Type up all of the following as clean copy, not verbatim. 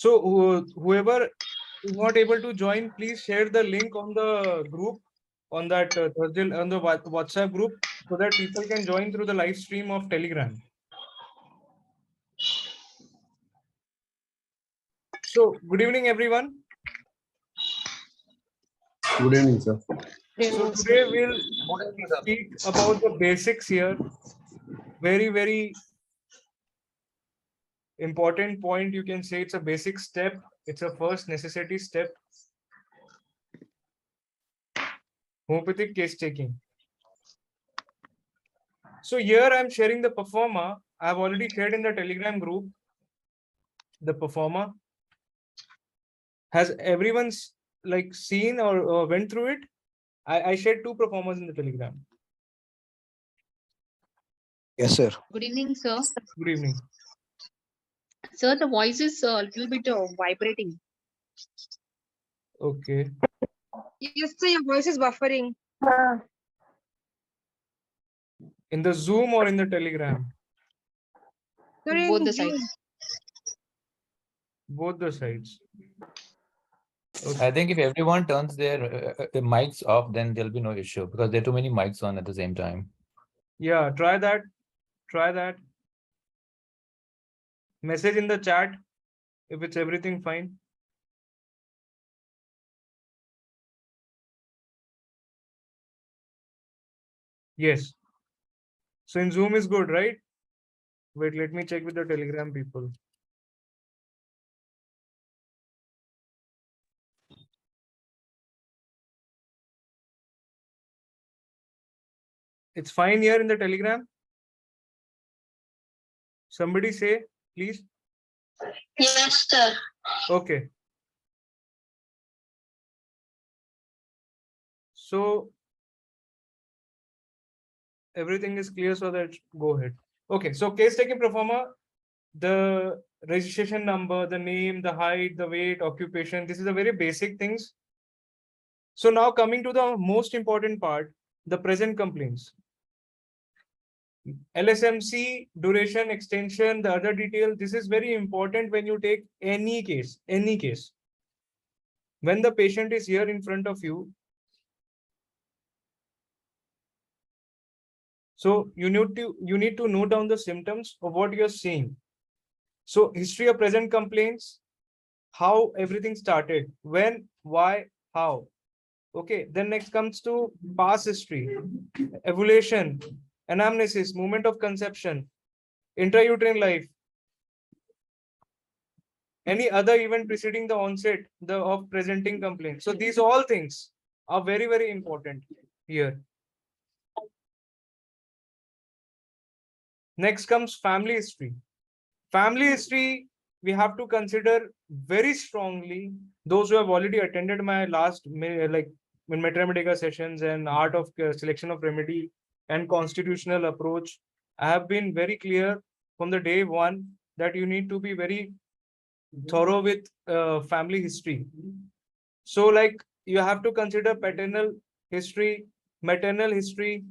So whoever is not able to join, please share the link on the group, on that Thursday, on the WhatsApp group, so that people can join through the live stream of Telegram. So good evening, everyone. Good evening, sir. So today we'll speak about the basics here. Very, very important point. You can say it's a basic step. It's a first necessity step. Homeopathic case taking. So here I'm sharing the performer. I've already shared in the Telegram group the performer. Has everyone's like seen or went through it? I shared 2 performers in the Telegram. Yes, sir. Good evening, sir. Good evening. Sir, the voice is a little bit vibrating. Okay. Yes, sir, your voice is buffering. In the Zoom or in the Telegram? Sir, in Both the Zoom. sides. Both the sides. I think if everyone turns their mics off, then there'll be no issue because there are too many mics on at the same time. Yeah, try that. Try that. Message in the chat if it's everything fine. Yes. So in Zoom is good, right? Wait, let me check with the Telegram people. It's fine here in the Telegram. Somebody say, please. Yes, sir. Okay. So everything is clear, so that go ahead. Okay, so case taking performer, the registration number, the name, the height, the weight, occupation. This is a very basic things. So now coming to the most important part, the present complaints. LSMC, duration, extension, the other detail. This is very important when you take any case, any case. When the patient is here in front of you, so you need to note down the symptoms of what you're seeing. So history of present complaints, how everything started, when, why, how. Okay, then next comes to past history, evolution, anamnesis, moment of conception, intrauterine life, any other event preceding the onset of presenting complaint. So these all things are very, very important here. Next comes family history. Family history, we have to consider very strongly those who have already attended my last like Metra sessions and art of selection of remedy and constitutional approach. I have been very clear from the day one that you need to be very thorough with family history. So like you have to consider paternal history, maternal history,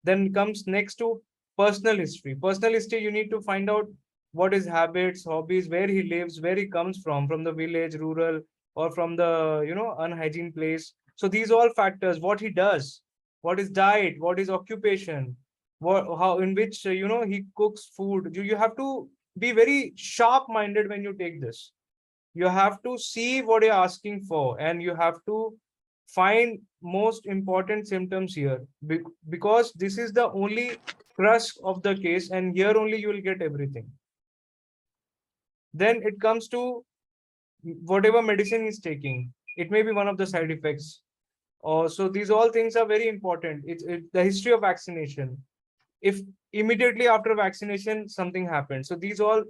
then comes next to personal history. Personal history, you need to find out what his habits, hobbies, where he lives, where he comes from the village, rural, or from the unhygiene place. So these all factors, what he does, what is diet, what is occupation, what how in which he cooks food. You have to be very sharp minded when you take this. You have to see what you're asking for, and you have to find most important symptoms here, because this is the only crux of the case, and here only you will get everything. Then it comes to whatever medicine he's taking. It may be one of the side effects. So these all things are very important. It's the history of vaccination. If immediately after vaccination something happens, so these all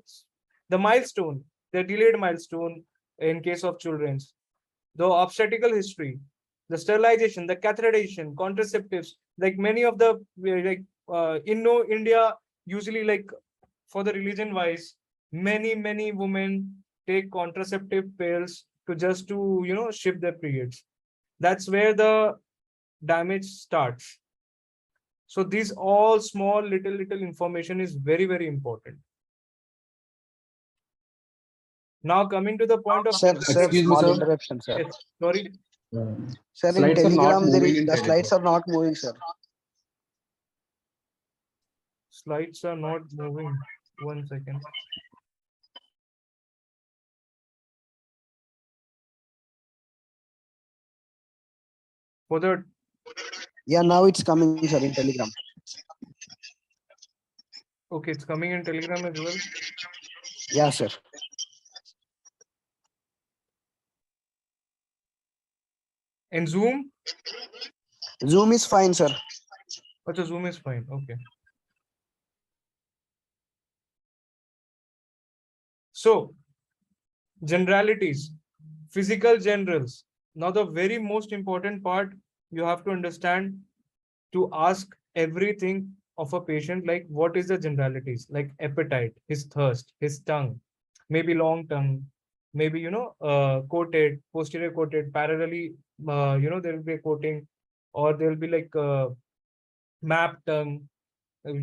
the milestone, the delayed milestone in case of children's, the obstetrical history, the sterilization, the catheterization, contraceptives, like many of the in India, usually like for the religion wise, many women take contraceptive pills to just to ship their periods. That's where the damage starts. So these all small little information is very, very important. Now coming to the point of Sir, Excuse me, small sir. interruption, sir. yes, sorry, Sir, in Slides are not Telegram, moving in the slides Telegram. are not moving, sir. slides are not moving. 1 second. For the Yeah, now it's coming, sir, in Telegram. okay, it's coming in Telegram as well. Yeah, sir. In Zoom, Zoom is fine, sir. okay, Zoom is fine. Okay. So generalities, physical generals. Now the very most important part you have to understand to ask everything of a patient, like what is the generalities, like appetite, his thirst, his tongue, maybe long tongue, maybe coated, posterior coated, parallelly, there will be a coating, or there will be like map tongue,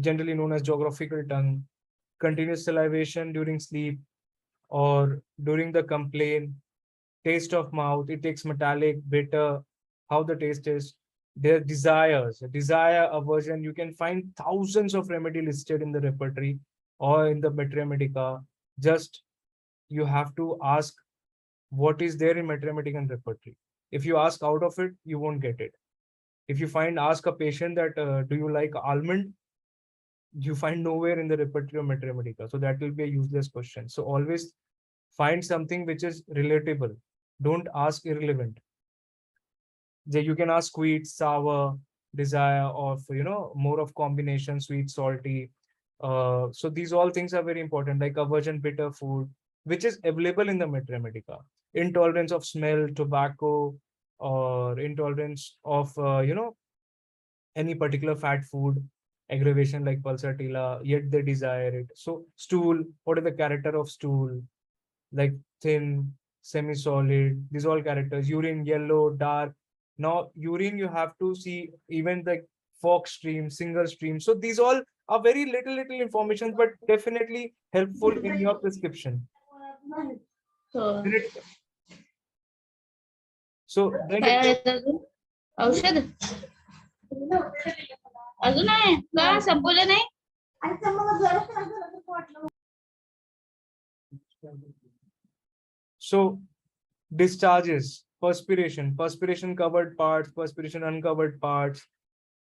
generally known as geographical tongue, continuous salivation during sleep or during the complaint, taste of mouth, it takes metallic, bitter, how the taste is, their desires, desire, aversion. You can find thousands of remedy listed in the repertory or in the Materia Medica. Just you have to ask what is there in Materia Medica and repertory. If you ask out of it, you won't get it. If you ask a patient that do you like almond, you find nowhere in the repertory of Materia Medica. So that will be a useless question. So always find something which is relatable. Don't ask irrelevant. You can ask sweet, sour, desire of more of combination, sweet, salty. So these all things are very important, like aversion, bitter food, which is available in the Materia Medica. Intolerance of smell, tobacco, or intolerance of any particular fat food, aggravation like pulsatilla, yet they desire it. So stool, what is the character of stool? Like thin, semi-solid, these all characters. Urine, yellow, dark. Now urine you have to see even the fork stream, single stream. So these all are very little information, but definitely helpful in your prescription. So, So then काय आहे अजून? औषध अजून आहे का संपवलं नाही so discharges, perspiration covered parts, perspiration uncovered parts.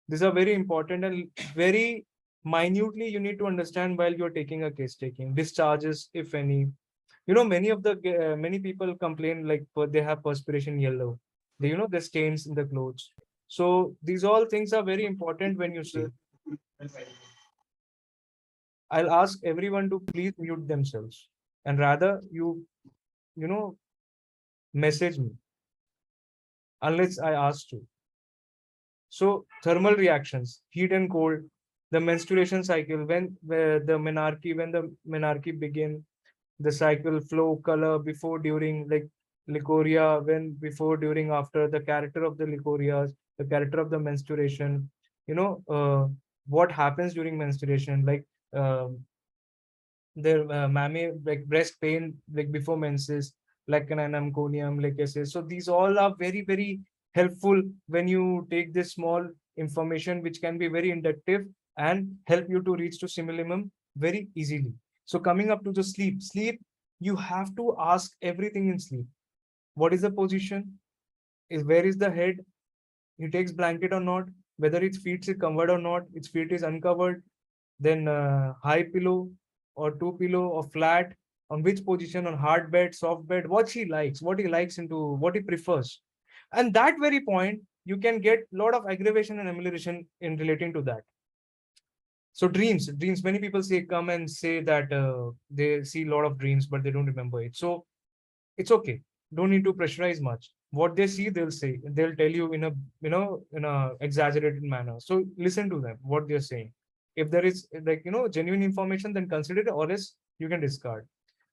These are very important and very minutely you need to understand while you're taking a case taking. Discharges, if any. Many people complain like they have perspiration yellow. The stains in the clothes. So these all things are very important when you see. I'll ask everyone to please mute themselves and rather you message me unless I ask to. So thermal reactions, heat and cold, the menstruation cycle, when the menarche begin, the cycle, flow, color, before, during, like leukorrhea, when, before, during, after, the character of the leukorrheas, the character of the menstruation, what happens during menstruation, like their mammy, like breast pain, like before menses, like an meconium, like I say. So these all are very, very helpful when you take this small information, which can be very inductive and help you to reach to simillimum very easily. So coming up to the sleep, you have to ask everything in sleep. What is the position? Where is the head? He takes blanket or not? Whether its feet is covered or not? Its feet is uncovered. Then high pillow or two pillow or flat, on which position, on hard bed, soft bed, what he likes, what he prefers. And that very point, you can get a lot of aggravation and amelioration in relating to that. So dreams, many people come and say that they see a lot of dreams, but they don't remember it. So it's okay. Don't need to pressurize much. What they see, they'll tell you in a exaggerated manner. So listen to them, what they're saying. If there is genuine information, then consider it, or else you can discard.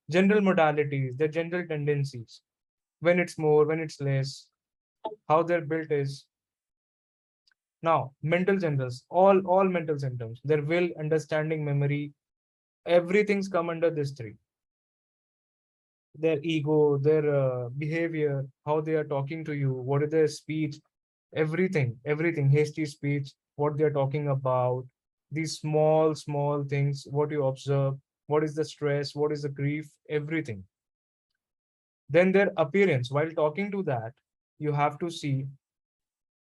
General modalities, their general tendencies, when it's more, when it's less, how their built is. Now, mental generals, all mental symptoms, their will, understanding, memory, everything's come under this three. their ego, their behavior, how they are talking to you, what is their speech, everything, hasty speech, what they are talking about, these small things, what you observe, what is the stress, what is the grief, everything. Then their appearance. While talking to that, you have to see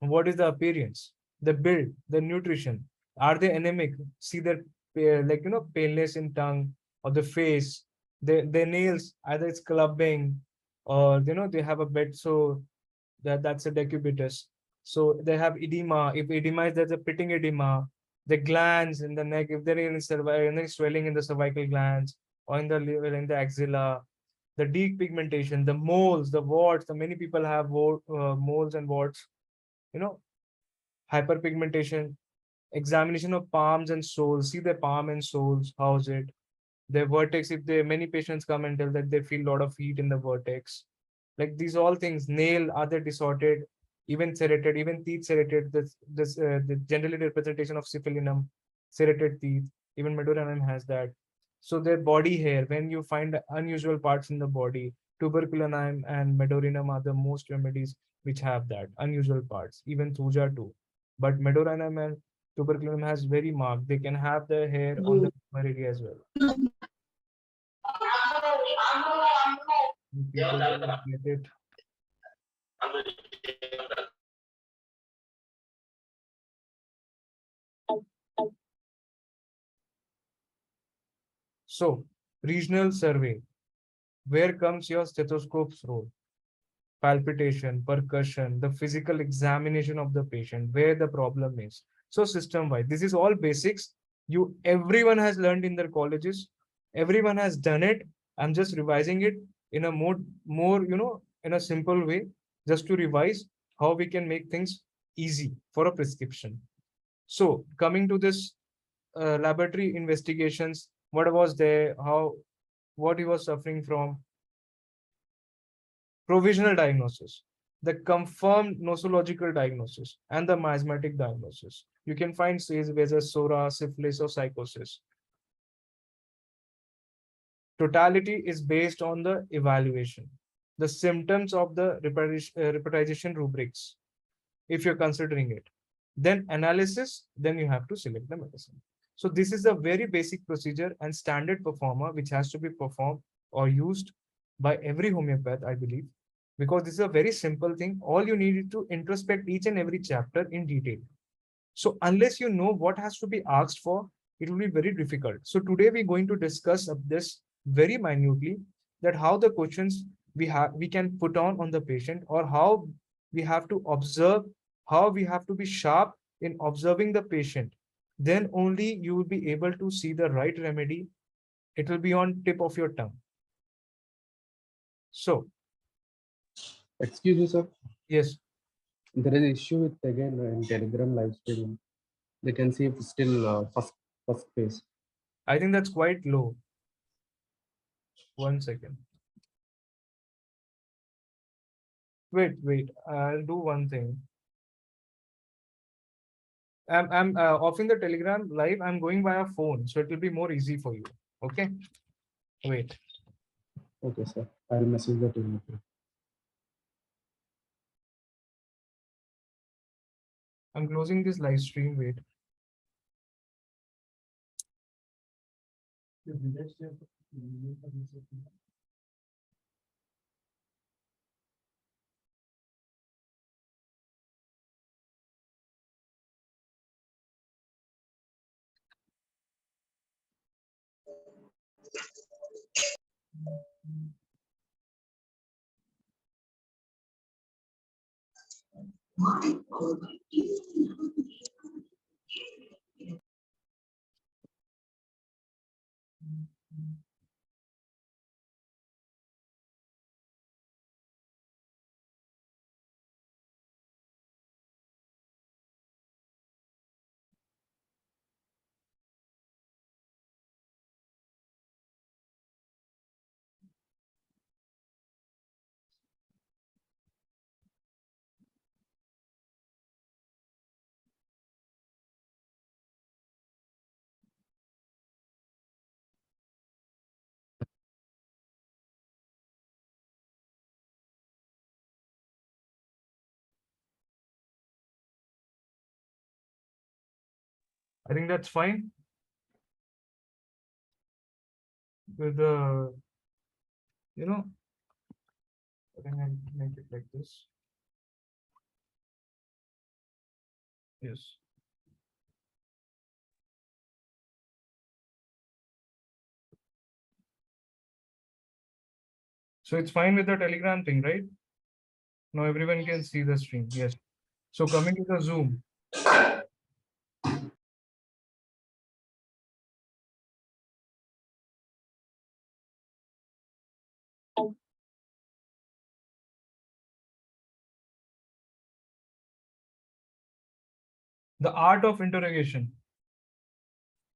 what is the appearance, the build, the nutrition. Are they anemic? See their paleness in tongue or the face, their nails, either it's clubbing or they have a bed sore, that's a decubitus. So they have edema. If edema is, there's a pitting edema. The glands in the neck, if there is any swelling in the cervical glands or in the liver, in the axilla, the depigmentation, the moles, the warts. The many people have moles and warts. You know, hyperpigmentation. Examination of palms and soles. See the palm and soles. How's it? Their vertex. If they many patients come and tell that they feel a lot of heat in the vertex, like these all things. Nail, are they disordered, even serrated, even teeth serrated. This the generally representation of syphilinum, serrated teeth. Even medullarium has that. So their body hair, when you find unusual parts in the body, tuberculinum and medullarium are the most remedies which have that unusual parts. Even thuja too, but medullarium and tuberculinum has very marked. They can have the hair on the area as well. People will get it. So, regional survey. Where comes your stethoscope's role? Palpitation, percussion, the physical examination of the patient, where the problem is. So, system wide. This is all basics. Everyone has learned in their colleges. Everyone has done it. I'm just revising it in a more, in a simple way, just to revise how we can make things easy for a prescription. So, coming to this laboratory investigations, what was there, what he was suffering from, provisional diagnosis, the confirmed nosological diagnosis, and the miasmatic diagnosis. You can find says whether SORA, syphilis, or psychosis. Totality is based on the evaluation, the symptoms of the repetition rubrics, if you're considering it. Then analysis, then you have to select the medicine. So this is a very basic procedure and standard performer which has to be performed or used by every homeopath, I believe, because this is a very simple thing. All you need is to introspect each and every chapter in detail. So unless you know what has to be asked for, it will be very difficult. So today we're going to discuss this very minutely, that how the questions we can put on the patient, or how we have to observe, how we have to be sharp in observing the patient. Then only you will be able to see the right remedy. It will be on tip of your tongue. So Excuse me, sir. yes, There is an issue with again in Telegram live streaming. They can see if still first phase. I think that's quite low. 1 second. Wait. I'll do one thing. I'm offing the Telegram live. I'm going via phone, so it will be more easy for you. Okay. Wait. Okay, sir. I'll message that in. I'm closing this live stream. Wait. I think that's fine. With the, I think I'll make it like this. Yes. So it's fine with the Telegram thing, right? Now everyone can see the stream. Yes. So coming to the Zoom. The art of interrogation.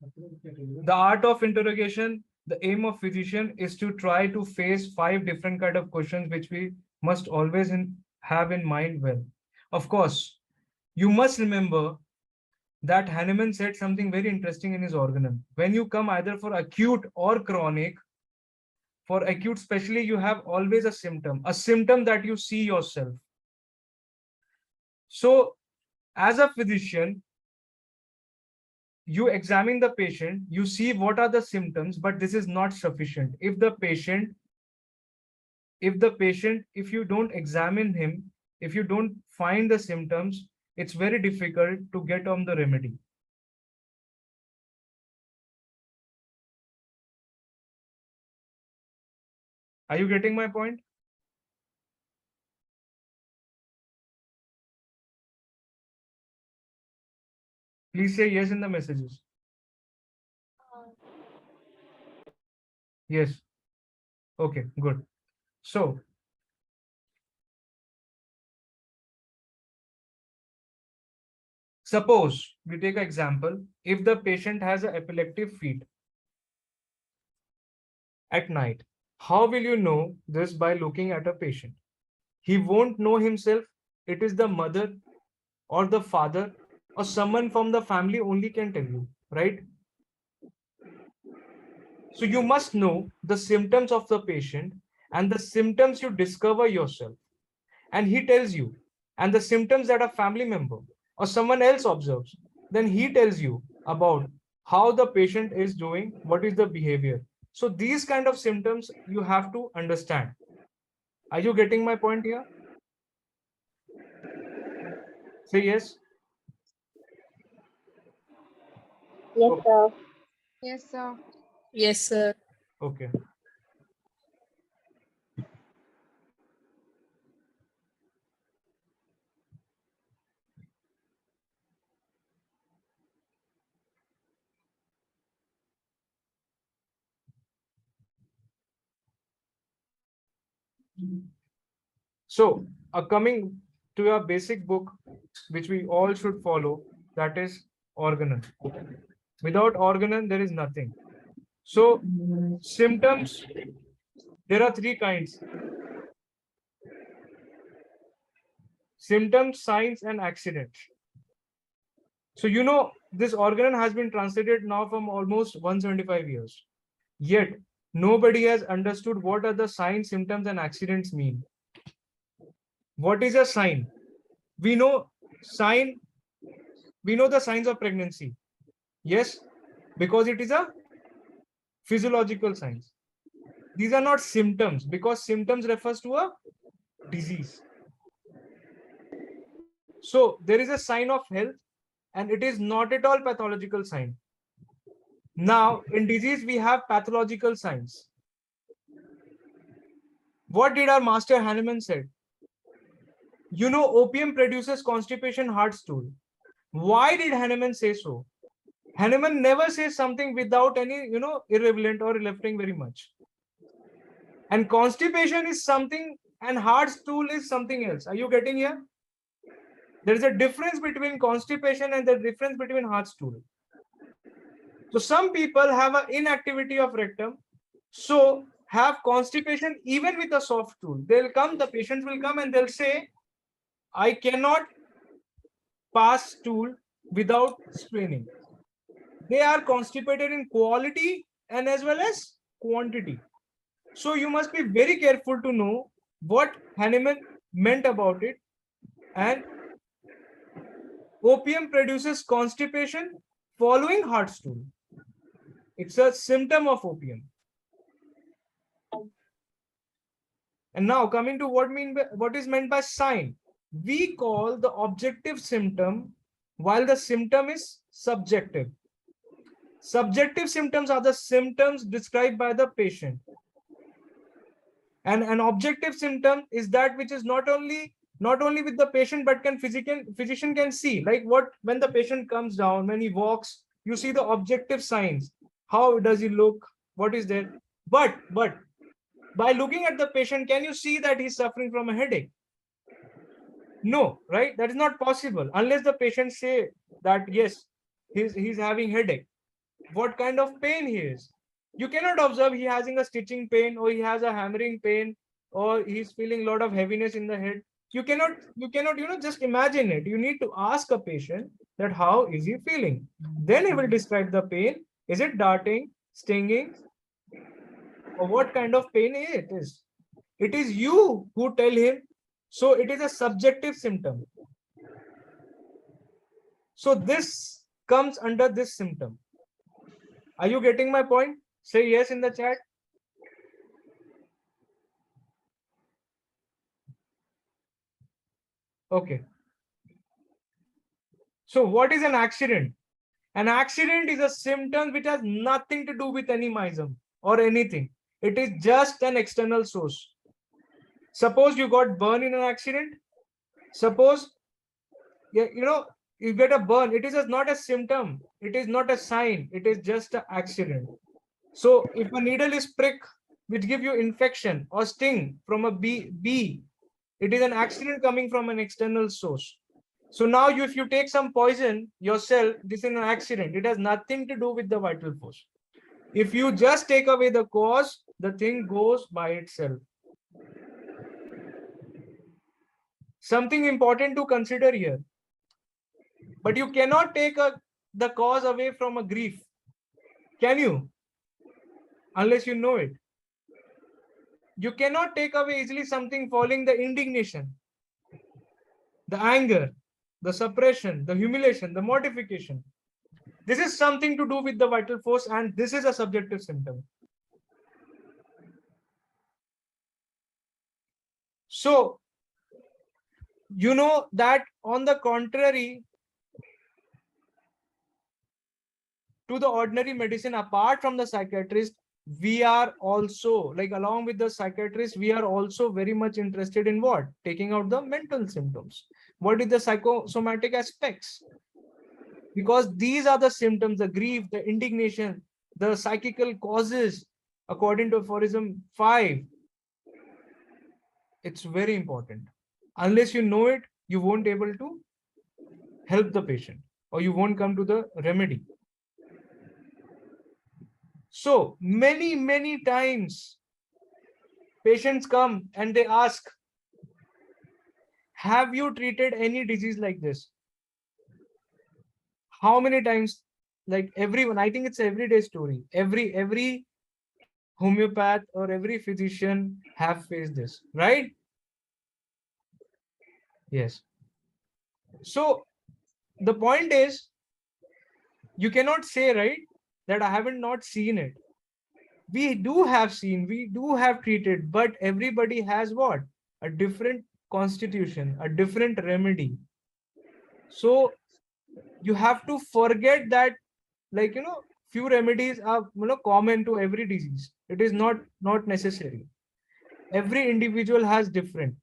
The art of interrogation, the aim of physician is to try to face 5 different kind of questions which we must always have in mind well. Of course, you must remember that Hahnemann said something very interesting in his organon. When you come either for acute or chronic, for acute especially, you have always a symptom that you see yourself. So as a physician, you examine the patient, you see what are the symptoms, but this is not sufficient. If you don't examine him, if you don't find the symptoms, it's very difficult to get on the remedy. Are you getting my point? Please say yes in the messages. Yes. Okay, good. So suppose we take an example, if the patient has an epileptic fit at night, how will you know this? By looking at a patient. He won't know himself. It is the mother or the father or someone from the family only can tell you, right? So you must know the symptoms of the patient and the symptoms you discover yourself. And he tells you, and the symptoms that a family member or someone else observes, then he tells you about how the patient is doing, what is the behavior. So these kind of symptoms you have to understand. Are you getting my point here? Say yes. Yes, sir. Yes, sir. Yes, sir. Okay. So, coming to your basic book, which we all should follow, that is organon. Without organon, there is nothing. So, symptoms, there are 3 kinds. Symptoms, signs, and accidents. So, this organon has been translated now from almost 175 years. Yet, nobody has understood what are the signs, symptoms, and accidents mean. What is a sign? We know the signs of pregnancy. Yes, because it is a physiological signs. These are not symptoms because symptoms refers to a disease. So there is a sign of health and it is not at all pathological sign. Now in disease we have pathological signs. What did our master Hahnemann said? Opium produces constipation, hard stool. Why did Hahnemann say so? Hahnemann never says something without any, irrelevant or relevant very much. And constipation is something and hard stool is something else. Are you getting here? There is a difference between constipation and the difference between hard stool. So some people have an inactivity of rectum, so have constipation even with a soft stool. The patients will come and they'll say, I cannot pass stool without straining. They are constipated in quality and as well as quantity. So you must be very careful to know what Hahnemann meant about it. And opium produces constipation, following heart stool. It's a symptom of opium. And now coming to what is meant by sign. We call the objective symptom while the symptom is subjective. Subjective symptoms are the symptoms described by the patient. And an objective symptom is that which is not only with the patient, but physician can see, like when the patient comes down, when he walks, you see the objective signs. How does he look? What is there? But by looking at the patient, can you see that he's suffering from a headache? No, right? That is not possible unless the patient say that yes, he's having headache. What kind of pain he is? You cannot observe he having a stitching pain, or he has a hammering pain, or he's feeling a lot of heaviness in the head. You cannot just imagine it. You need to ask a patient that how is he feeling. Then he will describe the pain. Is it darting, stinging, or what kind of pain it is? It is you who tell him. So it is a subjective symptom. So this comes under this symptom. Are you getting my point? Say yes in the chat. Okay. So what is an accident? An accident is a symptom which has nothing to do with any miasm or anything. It is just an external source. Suppose you got burned in an accident. Suppose you get a burn. It is not a symptom. It is not a sign. It is just an accident. So if a needle is prick, which give you infection or sting from a bee, it is an accident coming from an external source. So now if you take some poison yourself, this is an accident. It has nothing to do with the vital force. If you just take away the cause, the thing goes by itself. Something important to consider here. But you cannot take the cause away from a grief. Can you? Unless you know it. You cannot take away easily something following the indignation, the anger, the suppression, the humiliation, the mortification. This is something to do with the vital force, and this is a subjective symptom. So, you know that on the contrary to the ordinary medicine, apart from the psychiatrist, we are also, like along with the psychiatrist, we are also very much interested in what? Taking out the mental symptoms. What is the psychosomatic aspects? Because these are the symptoms, the grief, the indignation, the psychical causes, according to aphorism 5. It's very important. Unless you know it, you won't be able to help the patient, or you won't come to the remedy. So many times patients come and they ask, have you treated any disease like this? How many times? Like everyone, I think it's an everyday story. Every homeopath or every physician have faced this, right? Yes. So the point is, you cannot say, right, that I haven't not seen it. We do have seen, we do have treated, but everybody has what? A different constitution, a different remedy. So you have to forget that, like, few remedies are common to every disease. It is not necessary. Every individual has different,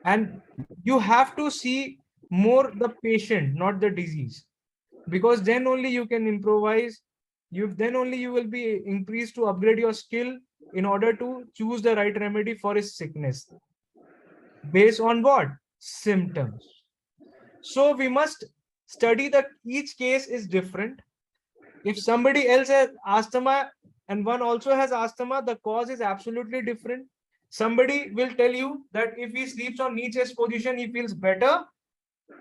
and you have to see more the patient, not the disease, because then only you can improvise. Then only you will be increased to upgrade your skill in order to choose the right remedy for his sickness based on what? Symptoms. So we must study that each case is different. If somebody else has asthma and one also has asthma, the cause is absolutely different. Somebody will tell you that if he sleeps on knee chest position, he feels better.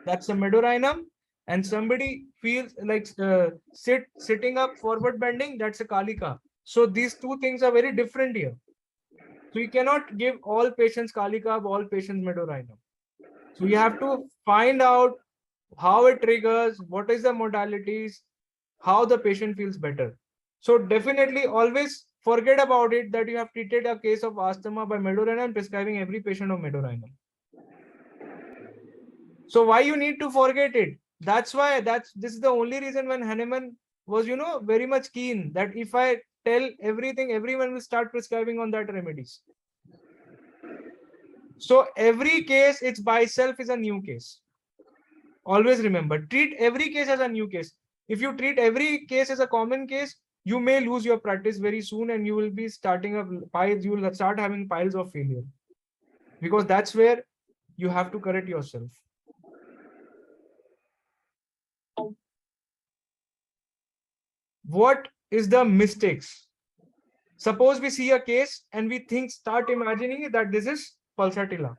That's a medorinum. And somebody feels like sitting up, forward bending, that's a kalika. So these two things are very different here. So you cannot give all patients kalika, all patients medorinum. So you have to find out how it triggers, what is the modalities, how the patient feels better. So definitely always forget about it that you have treated a case of asthma by Medorrhinum and prescribing every patient of Medorrhinum. So why you need to forget it? That's why this is the only reason when Hahnemann was, very much keen that if I tell everything, everyone will start prescribing on that remedies. So every case it's by itself is a new case. Always remember, treat every case as a new case. If you treat every case as a common case, you may lose your practice very soon and you will be starting up piles, you will start having piles of failure. Because that's where you have to correct yourself. What is the mistakes? Suppose we see a case and we start imagining that this is pulsatilla.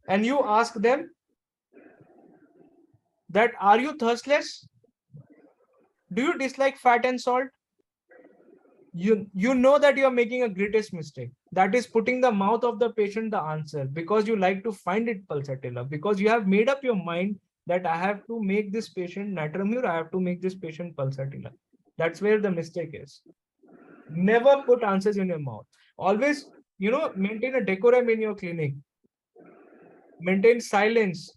And you ask them that, are you thirstless? Do you dislike fat and salt? You know that you are making a greatest mistake. That is putting the mouth of the patient the answer because you like to find it pulsatilla, because you have made up your mind that I have to make this patient natramur, I have to make this patient pulsatilla. That's where the mistake is. Never put answers in your mouth. Always, maintain a decorum in your clinic. Maintain silence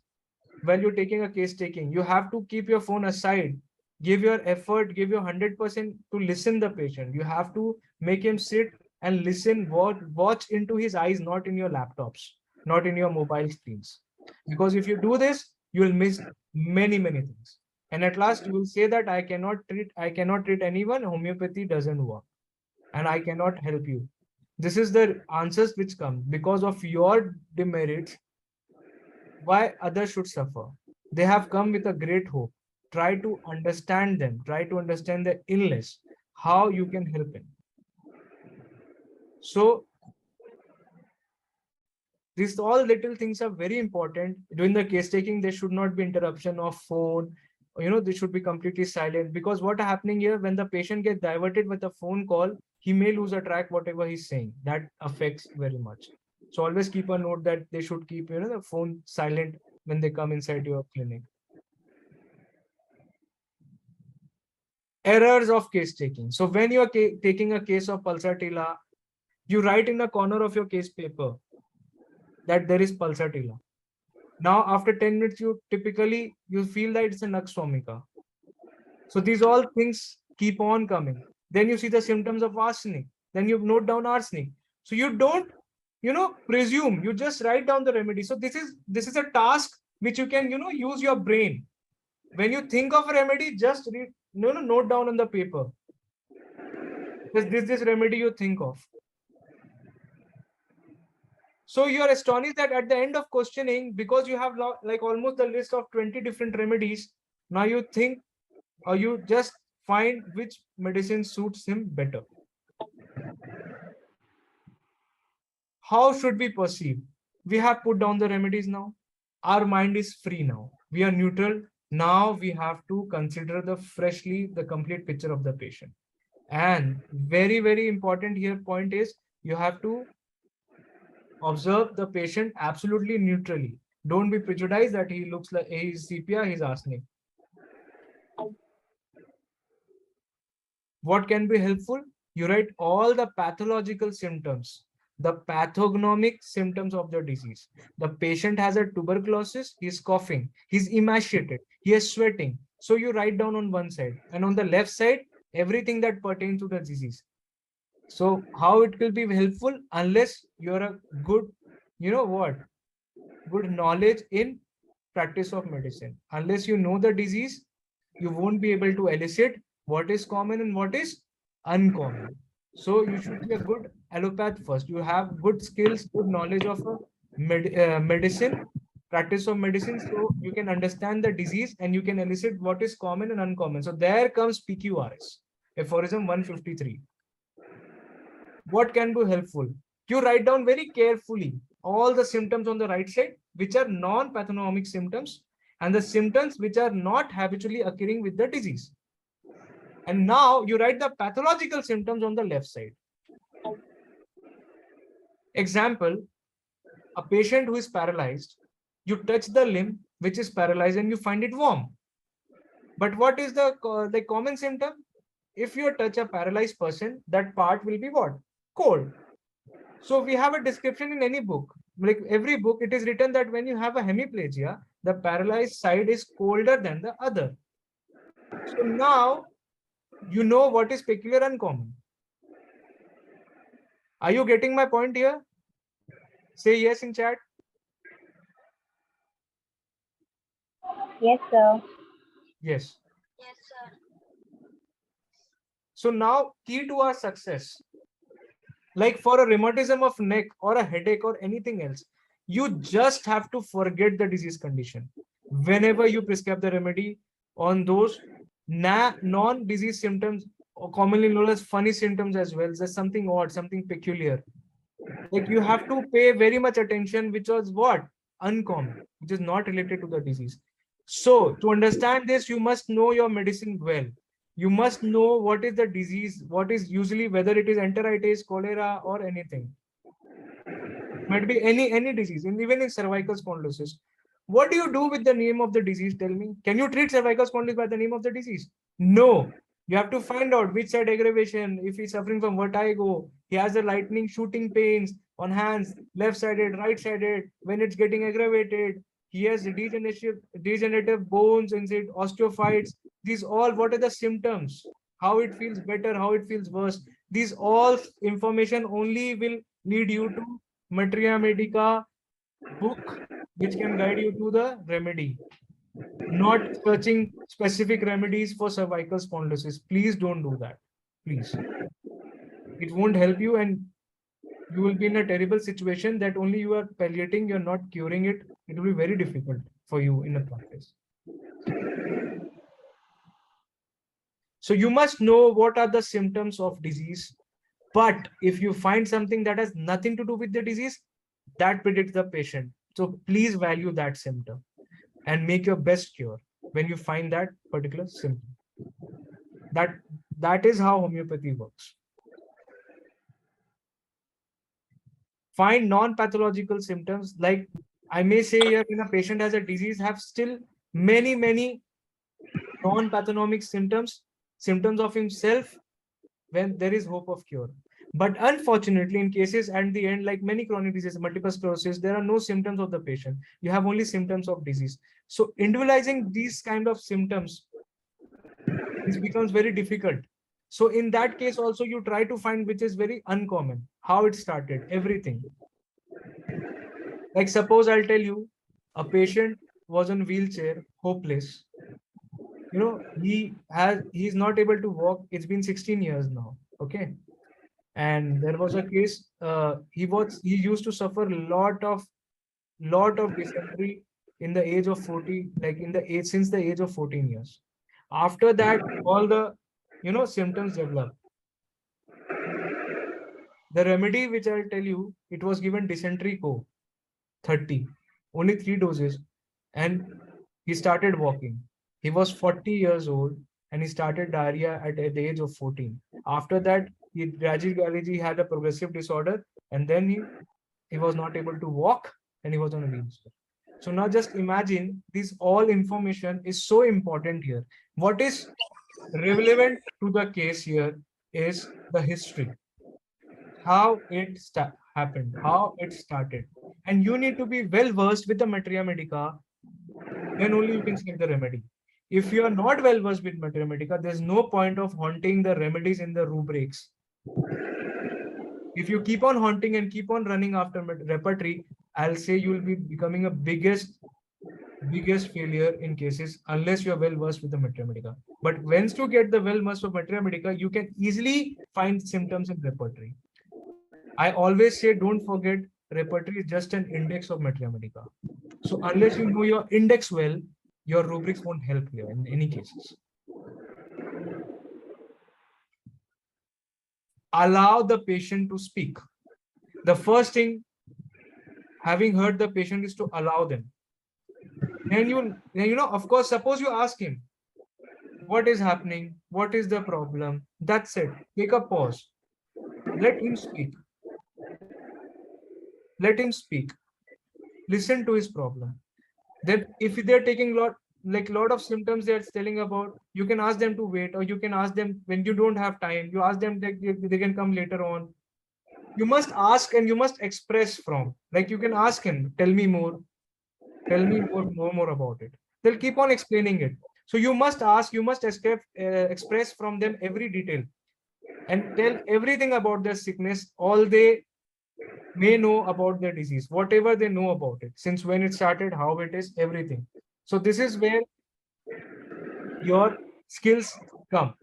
when you're taking a case taking. You have to keep your phone aside. Give your effort, give your 100% to listen the patient. You have to make him sit and listen, watch into his eyes, not in your laptops, not in your mobile screens. Because if you do this, you will miss many, many things. And at last you will say that I cannot treat anyone, homeopathy doesn't work. And I cannot help you. This is the answers which come because of your demerits. Why others should suffer? They have come with a great hope. Try to understand them. Try to understand the illness, how you can help him. So these all little things are very important. During the case taking, there should not be interruption of phone. They should be completely silent, because what happening here, when the patient gets diverted with a phone call, he may lose a track whatever he's saying. That affects very much. So always keep a note that they should keep the phone silent when they come inside your clinic. Errors of case taking. So when you are taking a case of pulsatilla, you write in the corner of your case paper that there is pulsatilla. Now after 10 minutes, you feel that it's a nux vomica. So these all things keep on coming. Then you see the symptoms of arsenic. Then you note down arsenic. So you don't, presume. You just write down the remedy. So this is a task which you can, use your brain. When you think of a remedy, just read, note down on the paper. This remedy you think of. So you are astonished that at the end of questioning, because you have like almost the list of 20 different remedies, now you think, or you just find which medicine suits him better. How should we perceive? We have put down the remedies now. Our mind is free now. We are neutral. Now we have to consider the complete picture of the patient. And very, very important here point is, you have to observe the patient absolutely neutrally. Don't be prejudiced that he looks like he's sepia, he's arsenic. What can be helpful? You write all the pathological symptoms, the pathognomic symptoms of the disease. The patient has a tuberculosis, he's coughing, he's emaciated, he is sweating. So you write down on one side, and on the left side, everything that pertains to the disease. So how it will be helpful? Unless you're a good, good knowledge in practice of medicine. Unless you know the disease, you won't be able to elicit what is common and what is uncommon. So you should be a good allopath first. You have good skills, good knowledge of medicine, practice of medicine, so you can understand the disease and you can elicit what is common and uncommon. So there comes PQRS, aphorism 153. What can be helpful? You write down very carefully all the symptoms on the right side, which are non-pathognomic symptoms, and the symptoms which are not habitually occurring with the disease. And now you write the pathological symptoms on the left side. Example, a patient who is paralyzed, you touch the limb which is paralyzed and you find it warm. But what is the common symptom? If you touch a paralyzed person, that part will be what? Cold. So we have a description in any book. Like every book, it is written that when you have a hemiplegia, the paralyzed side is colder than the other. So now you know what is peculiar and common. Are you getting my point here? Say yes in chat. Yes, sir. Yes. So now key to our success, like for a rheumatism of neck or a headache or anything else, you just have to forget the disease condition. Whenever you prescribe the remedy on those non-disease symptoms, or commonly known as funny symptoms as well, there's something odd, something peculiar. Like you have to pay very much attention, which was what? Uncommon, which is not related to the disease. So to understand this, you must know your medicine well. You must know what is the disease, what is usually, whether it is enteritis, cholera, or anything. Might be any disease, and even in cervical spondylosis. What do you do with the name of the disease? Tell me. Can you treat cervical spondylosis by the name of the disease? No. You have to find out which side aggravation. If he's suffering from vertigo, he has a lightning shooting pains on hands, left-sided, right-sided. When it's getting aggravated, he has degenerative bones inside osteophytes. These all, what are the symptoms? How it feels better, how it feels worse. These all information only will lead you to Materia Medica book, which can guide you to the remedy. Not searching specific remedies for cervical spondylosis. Please don't do that. Please. It won't help you, and you will be in a terrible situation that only you are palliating, you're not curing it. It will be very difficult for you in a practice. So you must know what are the symptoms of disease. But if you find something that has nothing to do with the disease, that predicts the patient. So please value that symptom and make your best cure when you find that particular symptom. That is how homeopathy works. Find non-pathological symptoms, like I may say here, when a patient has a disease, have still many non-pathognomic symptoms of himself, when there is hope of cure. But unfortunately, in cases at the end, like many chronic diseases, multiple sclerosis, there are no symptoms of the patient. You have only symptoms of disease. So individualizing these kind of symptoms, this becomes very difficult. So in that case also, you try to find which is very uncommon, how it started, everything. Like suppose I'll tell you, a patient was on wheelchair, hopeless. You know, he's not able to walk. It's been 16 years now. Okay. And there was a case, he used to suffer a lot of dysentery in the age of 40, like since the age of 14 years. After that, all the symptoms develop. The remedy which I'll tell you, it was given dysentery co 30, only 3 doses, and he started walking. He was 40 years old and he started diarrhea at the age of 14. After that, he gradually had a progressive disorder, and then he was not able to walk and he was on a wheelchair. So now just imagine, this all information is so important here. What is relevant to the case here is the history, how it happened, how it started. And you need to be well versed with the materia medica, then only you can select the remedy. If you are not well versed with materia medica, there's no point of haunting the remedies in the rubrics. If you keep on haunting and keep on running after repertory, I'll say you will be becoming a biggest failure in cases, unless you are well versed with the materia medica. But once you get the well versed of materia medica, you can easily find symptoms in repertory. I always say, don't forget, repertory is just an index of materia medica. So unless you know your index well, your rubrics won't help you in any cases. Allow the patient to speak. The first thing, having heard the patient, is to allow them. Then of course, suppose you ask him, what is happening? What is the problem? That's it. Take a pause. Let him speak. Let him speak. Listen to his problem. Then if they're taking like lot of symptoms they're telling about, you can ask them to wait, or you can ask them when you don't have time, you ask them that they can come later on. You must ask and you must express from, like you can ask him, tell me more, more about it. They'll keep on explaining it. So you must ask, you must express from them every detail and tell everything about their sickness, all they may know about their disease, whatever they know about it, since when it started, how it is, everything. So this is where your skills come.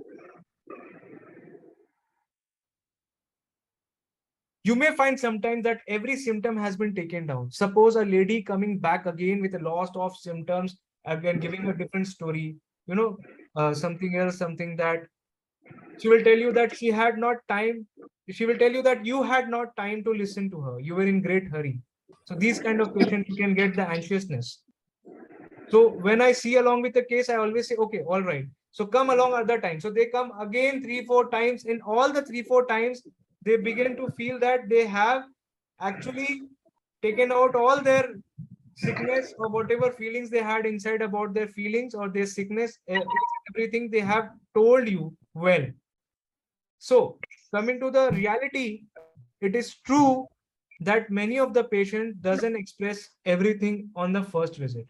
You may find sometimes that every symptom has been taken down. Suppose a lady coming back again with a loss of symptoms, again giving a different story, something else, something that she will tell you that she had not time. She will tell you that you had not time to listen to her. You were in great hurry. So these kind of patients, you can get the anxiousness. So when I see along with the case, I always say, okay, all right. So come along other time. So they come again 3-4 times. In all the 3-4 times, they begin to feel that they have actually taken out all their sickness or whatever feelings they had inside about their feelings or their sickness, everything they have told you well. So coming to the reality, it is true that many of the patients doesn't express everything on the first visit.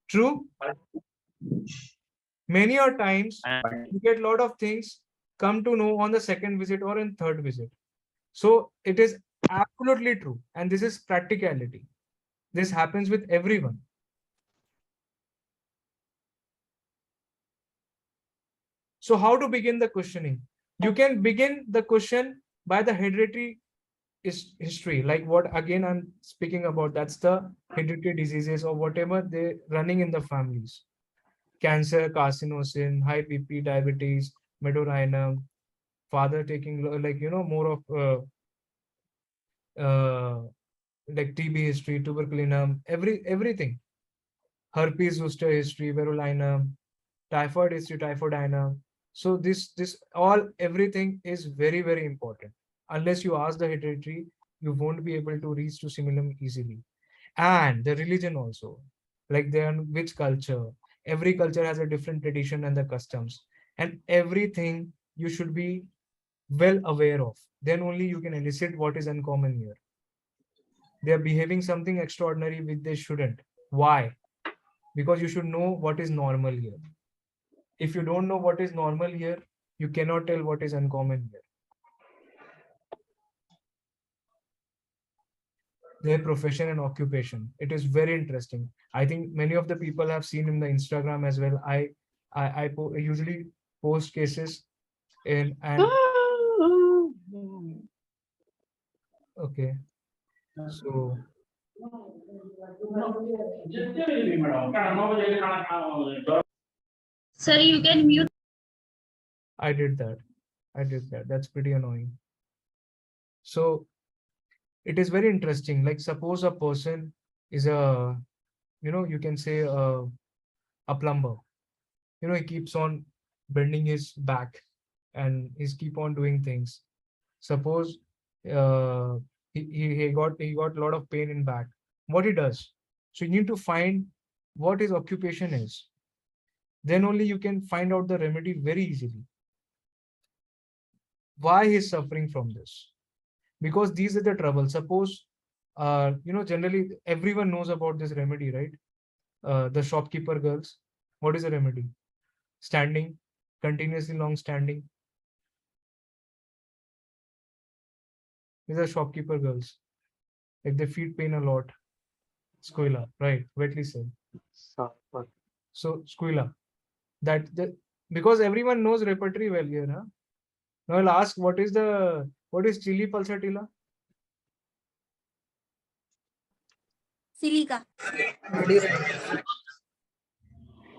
True. Many a times you get a lot of things come to know on the second visit or in third visit. So it is absolutely true. And this is practicality. This happens with everyone. So how to begin the questioning? You can begin the question by the hereditary history, like what again I'm speaking about, that's the hereditary diseases or whatever they're running in the families. Cancer, carcinosin, high BP, diabetes, medullinium, father taking more of like TB history, tuberculinum, everything, herpes zoster history, verulinum, typhoid history, typhoidinum. So this all everything is very, very important. Unless you ask the hereditary, you won't be able to reach to similum easily. And the religion also, like which culture, every culture has a different tradition and the customs, and everything you should be well aware of. Then only you can elicit what is uncommon here. They are behaving something extraordinary which they shouldn't. Why? Because you should know what is normal here. If you don't know what is normal here, you cannot tell what is uncommon here. Their profession and occupation, it is very interesting. I think many of the people have seen in the Instagram as well. I usually post cases in and okay, so Sir, you can mute. I did that. That's pretty annoying. So it is very interesting. Like suppose a person is you can say a plumber. He keeps on bending his back and he's keep on doing things. Suppose he got a lot of pain in back. What he does? So you need to find what his occupation is. Then only you can find out the remedy very easily. Why he's suffering from this? Because these are the troubles. Suppose generally everyone knows about this remedy, right? The shopkeeper girls. What is the remedy? Standing, continuously long standing. These are shopkeeper girls. Like their feet pain a lot. Squilla, right? Wetly said. So squilla. Because everyone knows repertory well here, huh? Now I'll ask what is chili pulsatilla? Silica.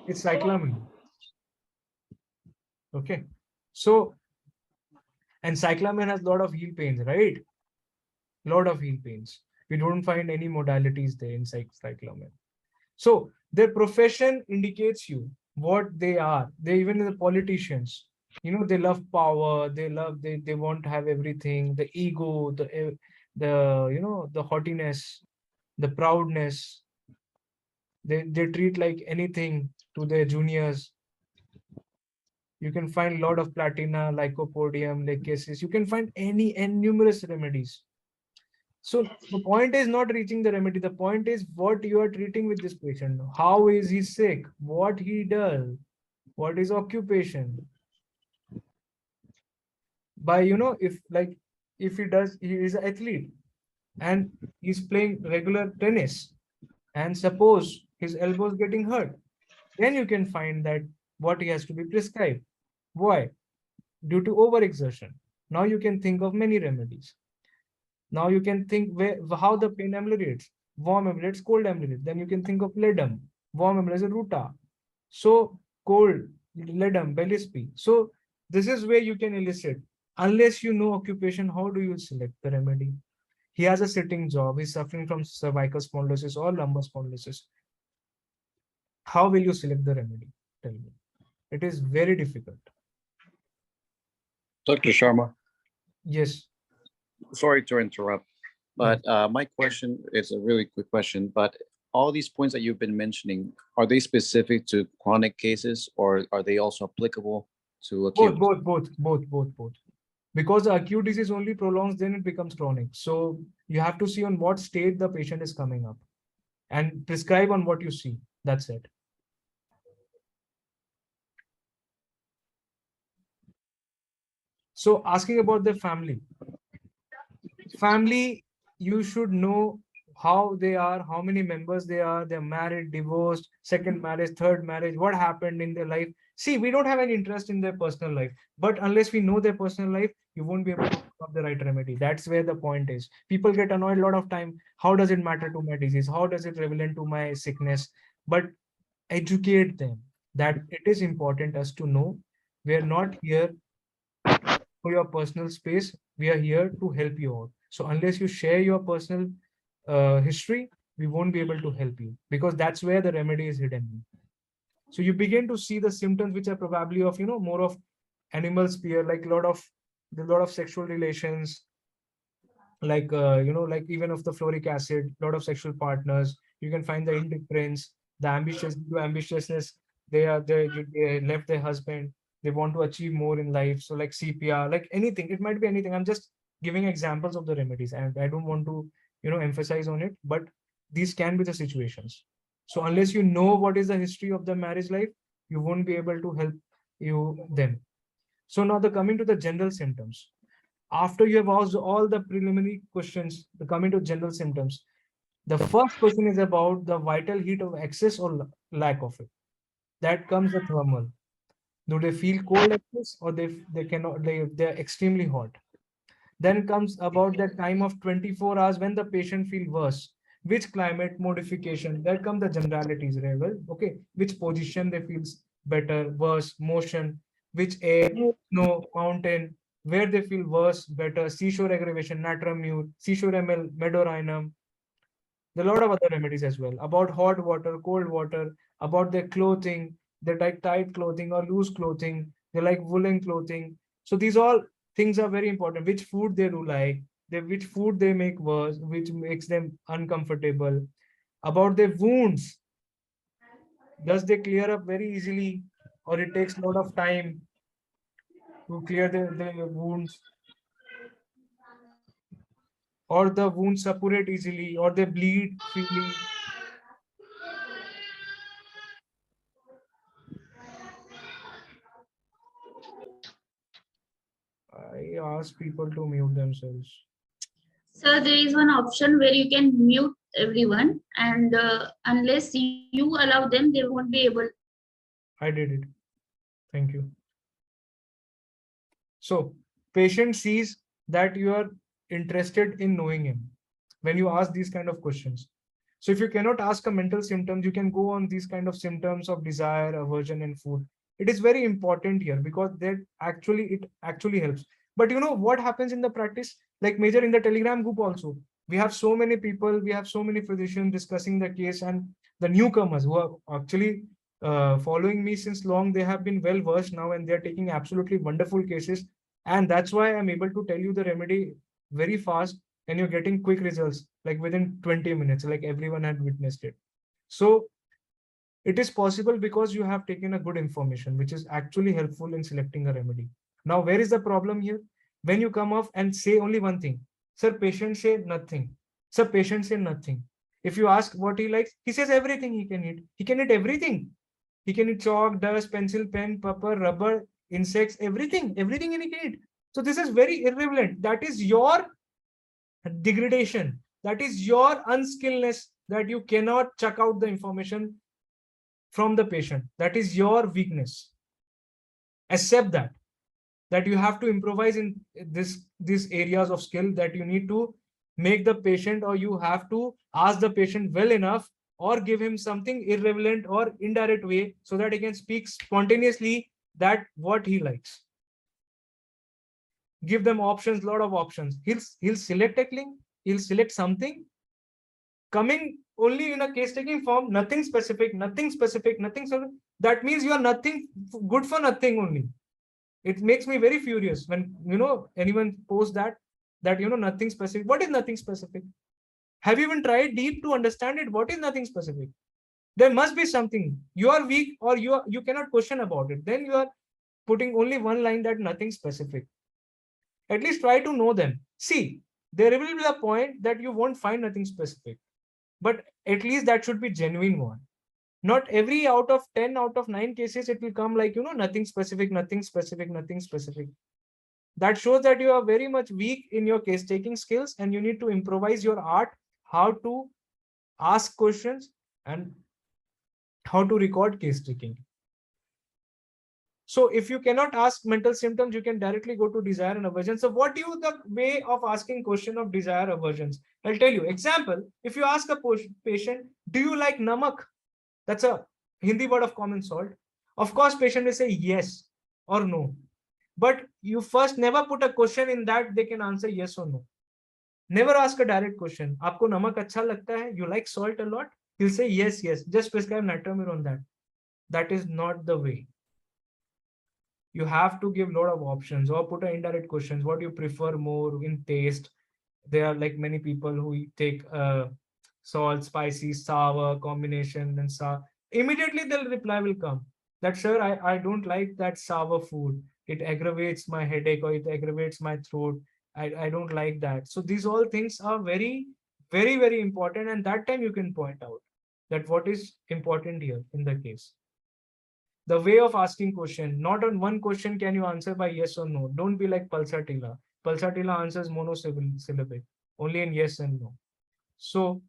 It's cyclamen. Okay. So, and cyclamen has a lot of heel pains, right? Lot of heel pains. We don't find any modalities there in cyclamen. So their profession indicates you what they are. They even the politicians, they love power. They want to have everything. The ego, the haughtiness, the proudness. They treat like anything to their juniors. You can find a lot of platina, lycopodium, lachesis. You can find any and numerous remedies. So the point is not reaching the remedy. The point is what you are treating with this patient. How is he sick? What he does? What is occupation? By, if he is an athlete and he's playing regular tennis, and suppose his elbow is getting hurt, then you can find that what he has to be prescribed. Why? Due to overexertion. Now you can think of many remedies. Now you can think how the pain ameliorates. Warm ameliorates, cold ameliorates. Then you can think of ledum. Warm ameliorates ruta. So cold, ledum, bellispi. So this is where you can elicit. Unless you know occupation, how do you select the remedy? He has a sitting job. He's suffering from cervical spondylosis or lumbar spondylosis. How will you select the remedy? Tell me. It is very difficult. Dr. Sharma, Yes. sorry to interrupt, but my question is a really quick question, but all these points that you've been mentioning, are they specific to chronic cases or are they also applicable to acute? Both. Because the acute disease only prolongs, then it becomes chronic. So you have to see on what state the patient is coming up and prescribe on what you see. That's it. So asking about the family. Family, you should know how they are, how many members they are, they're married, divorced, second marriage, third marriage, what happened in their life. See, we don't have any interest in their personal life, but unless we know their personal life, you won't be able to come up the right remedy. That's where the point is. People get annoyed a lot of time. How does it matter to my disease? How does it relevant to my sickness? But educate them that it is important us to know we are not here for your personal space. We are here to help you out. So unless you share your personal history, we won't be able to help you, because that's where the remedy is hidden. So you begin to see the symptoms which are probably of, more of animal sphere, like a lot of sexual relations, like like even of the fluoric acid, lot of sexual partners. You can find the indifference, the ambitiousness. They left their husband, they want to achieve more in life. So like CPR, like anything, it might be anything. I'm just giving examples of the remedies, and I don't want to emphasize on it, but these can be the situations. So unless you know what is the history of the marriage life, you won't be able to help them. So now the coming to the general symptoms. After you have asked all the preliminary questions, the coming to general symptoms, the first question is about the vital heat of excess or lack of it. That comes the thermal. Do they feel cold at this, or they cannot, they're extremely hot? Then comes about the time of 24 hours when the patient feel worse. Which climate modification? There come the generalities, well, okay. Which position they feels better, worse, motion, which air, snow, mountain, where they feel worse, better, seashore aggravation, natrum mute, seashore ML, meadorhinum. There are a lot of other remedies as well, about hot water, cold water, about their clothing. They like tight clothing or loose clothing. They like woolen clothing. So these all things are very important. Which food they do like, which food they make worse, which makes them uncomfortable. About their wounds. Does they clear up very easily, or it takes a lot of time to clear their wounds? Or the wounds suppurate easily, or they bleed freely. I ask people to mute themselves. So there is one option where you can mute everyone, and unless you allow them, they won't be able. I did it. Thank you. So patient sees that you are interested in knowing him when you ask these kind of questions. So if you cannot ask a mental symptoms, you can go on these kind of symptoms of desire, aversion, and food. It is very important here because it actually helps. But you know what happens in the practice? Like major in the Telegram group also, we have so many people, we have so many physicians discussing the case, and the newcomers who are actually following me since long, they have been well versed now, and they're taking absolutely wonderful cases. And that's why I'm able to tell you the remedy very fast, and you're getting quick results, like within 20 minutes, like everyone had witnessed it. So It is possible because you have taken a good information, which is actually helpful in selecting a remedy. Now, where is the problem here? When you come off and say only one thing, sir, patient say nothing. Sir, patient say nothing. If you ask what he likes, he says everything he can eat. He can eat everything. He can eat chalk, dust, pencil, pen, paper, rubber, insects, everything. Everything he can eat. So this is very irrelevant. That is your degradation. That is your unskillness, that you cannot check out the information from the patient. That is your weakness. Accept that you have to improvise in these areas of skill, that you need to make the patient, or you have to ask the patient well enough, or give him something irrelevant or indirect way, so that he can speak spontaneously that what he likes. Give them options, lot of options. He'll select a link, he'll select something coming only in a case taking form, nothing specific, nothing specific, nothing specific. That means you are nothing good for nothing only. It makes me very furious when anyone posts that nothing specific. What is nothing specific? Have you even tried deep to understand it? What is nothing specific? There must be something. You are weak, or you cannot question about it. Then you are putting only one line, that nothing specific. At least try to know them. See, there will be a point that you won't find nothing specific, but at least that should be genuine one. Not every out of 10 out of 9 cases it will come like nothing specific, nothing specific, nothing specific. That shows that you are very much weak in your case taking skills, and you need to improvise your art, how to ask questions and how to record case taking. So if you cannot ask mental symptoms, you can directly go to desire and aversion. So what is the way of asking question of desire aversions? I'll tell you. Example, if you ask a patient, do you like namak? That's a Hindi word of common salt. Of course, patient will say yes or no. But you first never put a question in that they can answer yes or no. Never ask a direct question. Aapko namak acha lagta hai? You like salt a lot? He'll say yes, yes. Just prescribe Natramir on that. That is not the way. You have to give a lot of options, or put an indirect questions. What do you prefer more in taste? There are like many people who take salt, spicy, sour combination, and sour. Immediately the reply will come that, sir, I don't like that sour food. It aggravates my headache, or it aggravates my throat. I don't like that. So these all things are very, very, very important. And that time you can point out that what is important here in the case. The way of asking question, not on one question can you answer by yes or no. Don't be like Pulsatilla. Pulsatilla answers monosyllabic, only in yes and no. So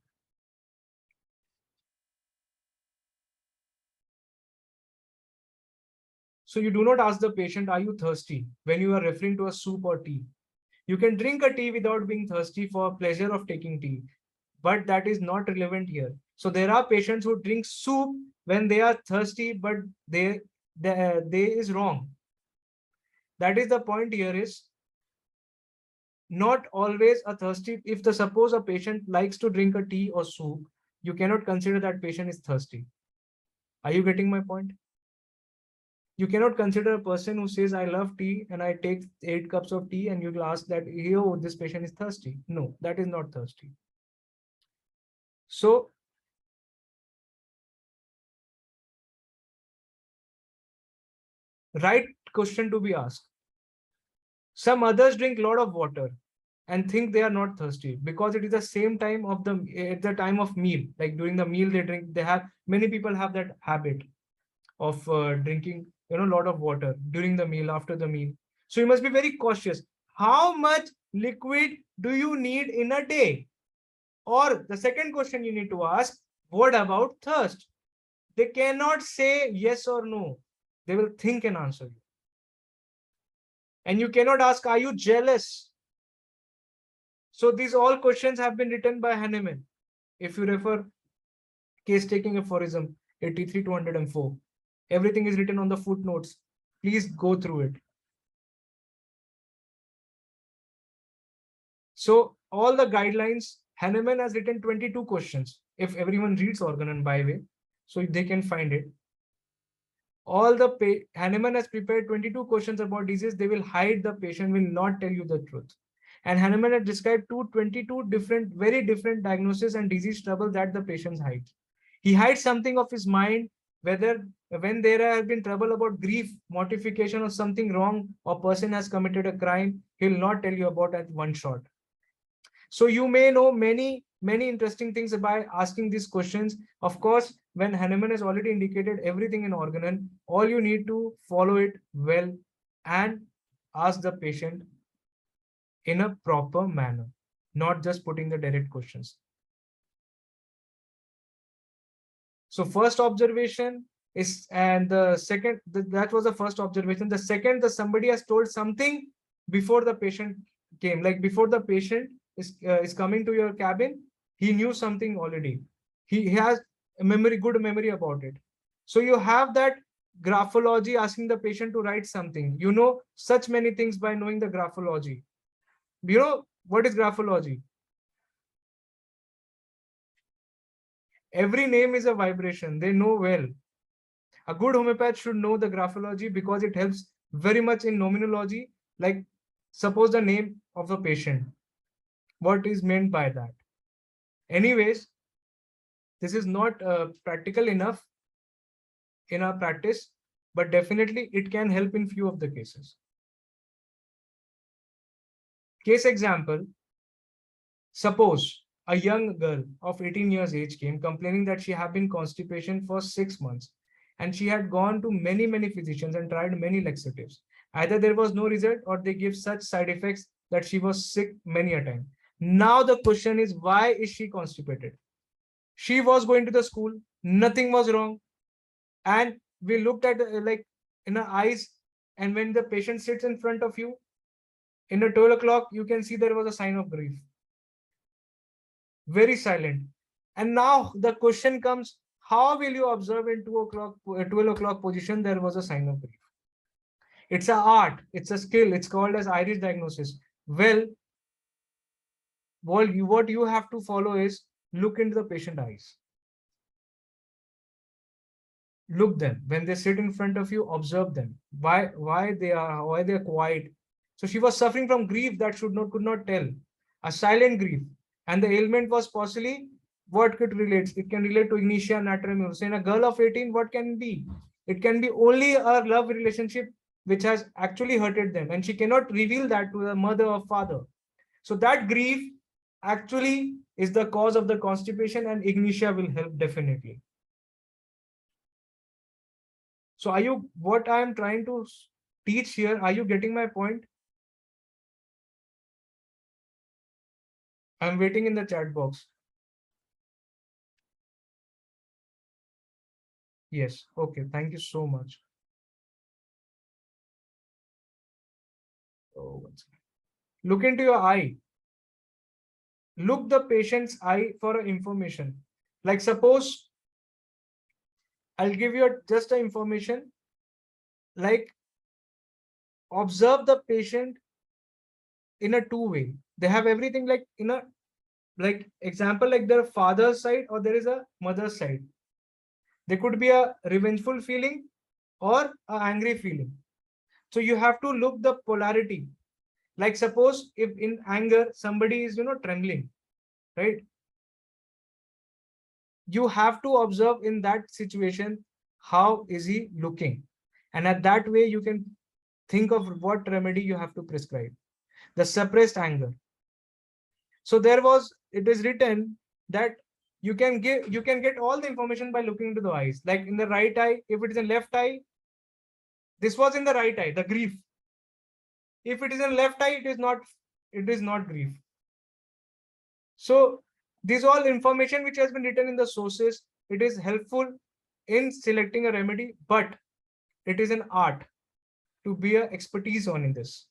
you do not ask the patient, are you thirsty, when you are referring to a soup or tea. You can drink a tea without being thirsty for pleasure of taking tea, but that is not relevant here. So there are patients who drink soup when they are thirsty, but they is wrong. That is the point here, is not always a thirsty. If suppose a patient likes to drink a tea or soup, you cannot consider that patient is thirsty. Are you getting my point? You cannot consider a person who says, I love tea and I take 8 cups of tea, and you will ask that, oh, this patient is thirsty. No, that is not thirsty. So right question to be asked. Some others drink a lot of water and think they are not thirsty because it is the same time of at the time of meal. Like during the meal, they drink. Many people have that habit of drinking a lot of water during the meal, after the meal. So you must be very cautious. How much liquid do you need in a day? Or the second question you need to ask, what about thirst? They cannot say yes or no. They will think and answer you. And you cannot ask, are you jealous? So these all questions have been written by Hahnemann. If you refer case taking aphorism 83 to 104, everything is written on the footnotes. Please go through it. So all the guidelines, Hahnemann has written 22 questions. If everyone reads Organ and Byway, so they can find it. Hahnemann has prepared 22 questions about disease. They will hide the patient, will not tell you the truth. And Hahnemann has described 22 different, very different diagnoses and disease trouble that the patients hide. He hides something of his mind, whether when there has been trouble about grief, mortification, or something wrong, or person has committed a crime, he'll not tell you about at one shot. So you may know many interesting things by asking these questions. Of course, when Hahnemann has already indicated everything in organelle, all you need to follow it well and ask the patient in a proper manner, not just putting the direct questions. So first observation is, and the second, that was the first observation. The second, the somebody has told something before the patient came, like before the patient is coming to your cabin, he knew something already. He has a memory, good memory about it. So you have that graphology, asking the patient to write something. You know such many things by knowing the graphology. You know what is graphology? Every name is a vibration. They know well. A good homeopath should know the graphology because it helps very much in nomenology. Like suppose the name of a patient. What is meant by that? Anyways, this is not practical enough in our practice, but definitely it can help in few of the cases. Case example, suppose a young girl of 18 years age came complaining that she had been constipation for 6 months and she had gone to many physicians and tried many laxatives. Either there was no result or they give such side effects that she was sick many a time. Now the question is, why is she constipated? She was going to the school, nothing was wrong. And we looked at like in her eyes, and when the patient sits in front of you, in the 12 o'clock, you can see there was a sign of grief. Very silent. And now the question comes, how will you observe in 12 o'clock position there was a sign of grief? It's an art, it's a skill, it's called as iris diagnosis. Well, what you have to follow is look into the patient eyes. Look them. When they sit in front of you, observe them. Why they are quiet. So she was suffering from grief that could not tell. A silent grief. And the ailment was possibly what could relate. It can relate to ignitia natrum. So in a girl of 18, what can be? It can be only a love relationship which has actually hurted them. And she cannot reveal that to the mother or father. So that grief actually is the cause of the constipation, and ignitia will help definitely. So are you, what I am trying to teach here, are you getting my point? I'm waiting in the chat box. Yes. Okay. Thank you so much. Oh, look into your eye. Look the patient's eye for information. Like suppose I'll give you just a information. Like observe the patient in a two-way. They have everything like in a, like example, like their father's side or there is a mother's side. There could be a revengeful feeling or an angry feeling. So you have to look the polarity. Like suppose if in anger, somebody is, trembling, right? You have to observe in that situation, how is he looking? And at that way, you can think of what remedy you have to prescribe. The suppressed anger. So it is written that you can get all the information by looking into the eyes. Like in the right eye, if it is in left eye, this was in the right eye, the grief. If it is in left eye, it is not grief. So these all information which has been written in the sources, it is helpful in selecting a remedy, but it is an art to be an expertise on in this.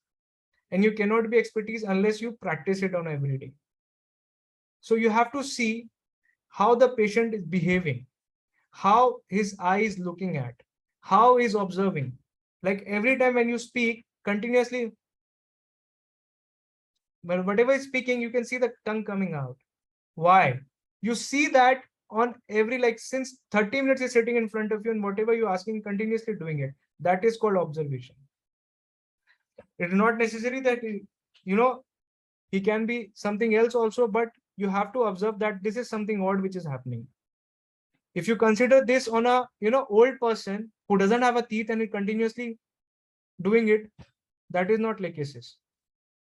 And you cannot be expertise unless you practice it on every day. So you have to see how the patient is behaving, how his eye is looking at, how he's observing. Like every time when you speak continuously, but whatever is speaking, you can see the tongue coming out. Why? You see that on every, like since 30 minutes is sitting in front of you and whatever you're asking, continuously doing it. That is called observation. It is not necessary that, he can be something else also, but you have to observe that this is something odd which is happening. If you consider this on a old person who doesn't have a teeth and is continuously doing it, that is not lachesis.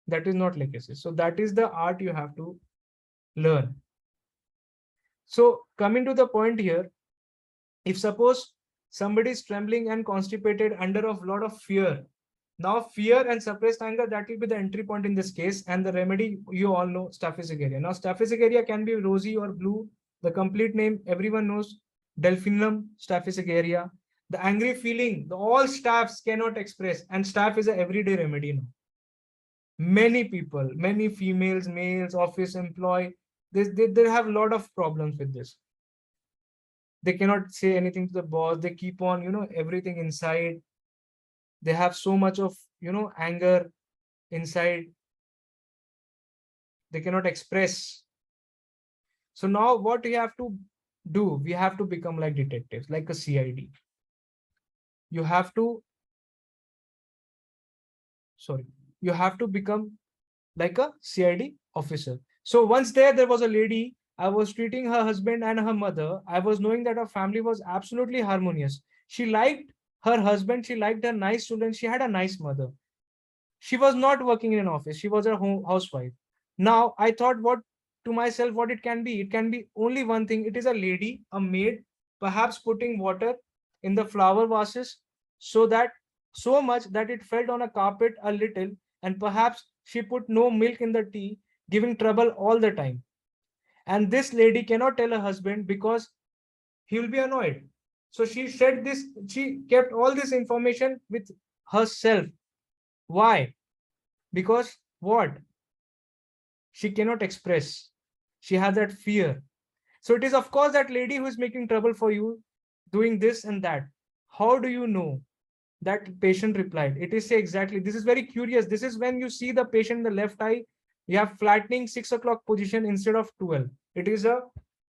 That is not lachesis. So that is the art you have to learn. So coming to the point here, if suppose somebody is trembling and constipated under a lot of fear, now fear and suppressed anger, that will be the entry point in this case. And the remedy, you all know, staphylococcus aureus. Now staphylococcus aureus can be rosy or blue. The complete name everyone knows, Delphinum staphylococcus aureus. The angry feeling, all staffs cannot express, and staff is an everyday remedy now. Many people, many females, males, office employee, they have a lot of problems with this. They cannot say anything to the boss. They keep on, everything inside. They have so much of, anger inside. They cannot express. So now what we have to do, we have to become like detectives, like a CID. You have to become like a CID officer. So once there was a lady, I was treating her husband and her mother. I was knowing that her family was absolutely harmonious. She liked her husband. She liked her nice children. She had a nice mother. She was not working in an office. She was a housewife. Now I thought to myself what it can be. It can be only one thing. It is a lady, a maid, perhaps putting water in the flower vases so much that it fell on a carpet a little, and perhaps she put no milk in the tea, giving trouble all the time. And this lady cannot tell her husband because he will be annoyed. So she said this, she kept all this information with herself. Why? Because what? She cannot express. She has that fear. So it is, of course, that lady who is making trouble for you, doing this and that. How do you know? That patient replied. It is exactly. This is very curious. This is when you see the patient in the left eye, you have flattening 6 o'clock position instead of 12. It is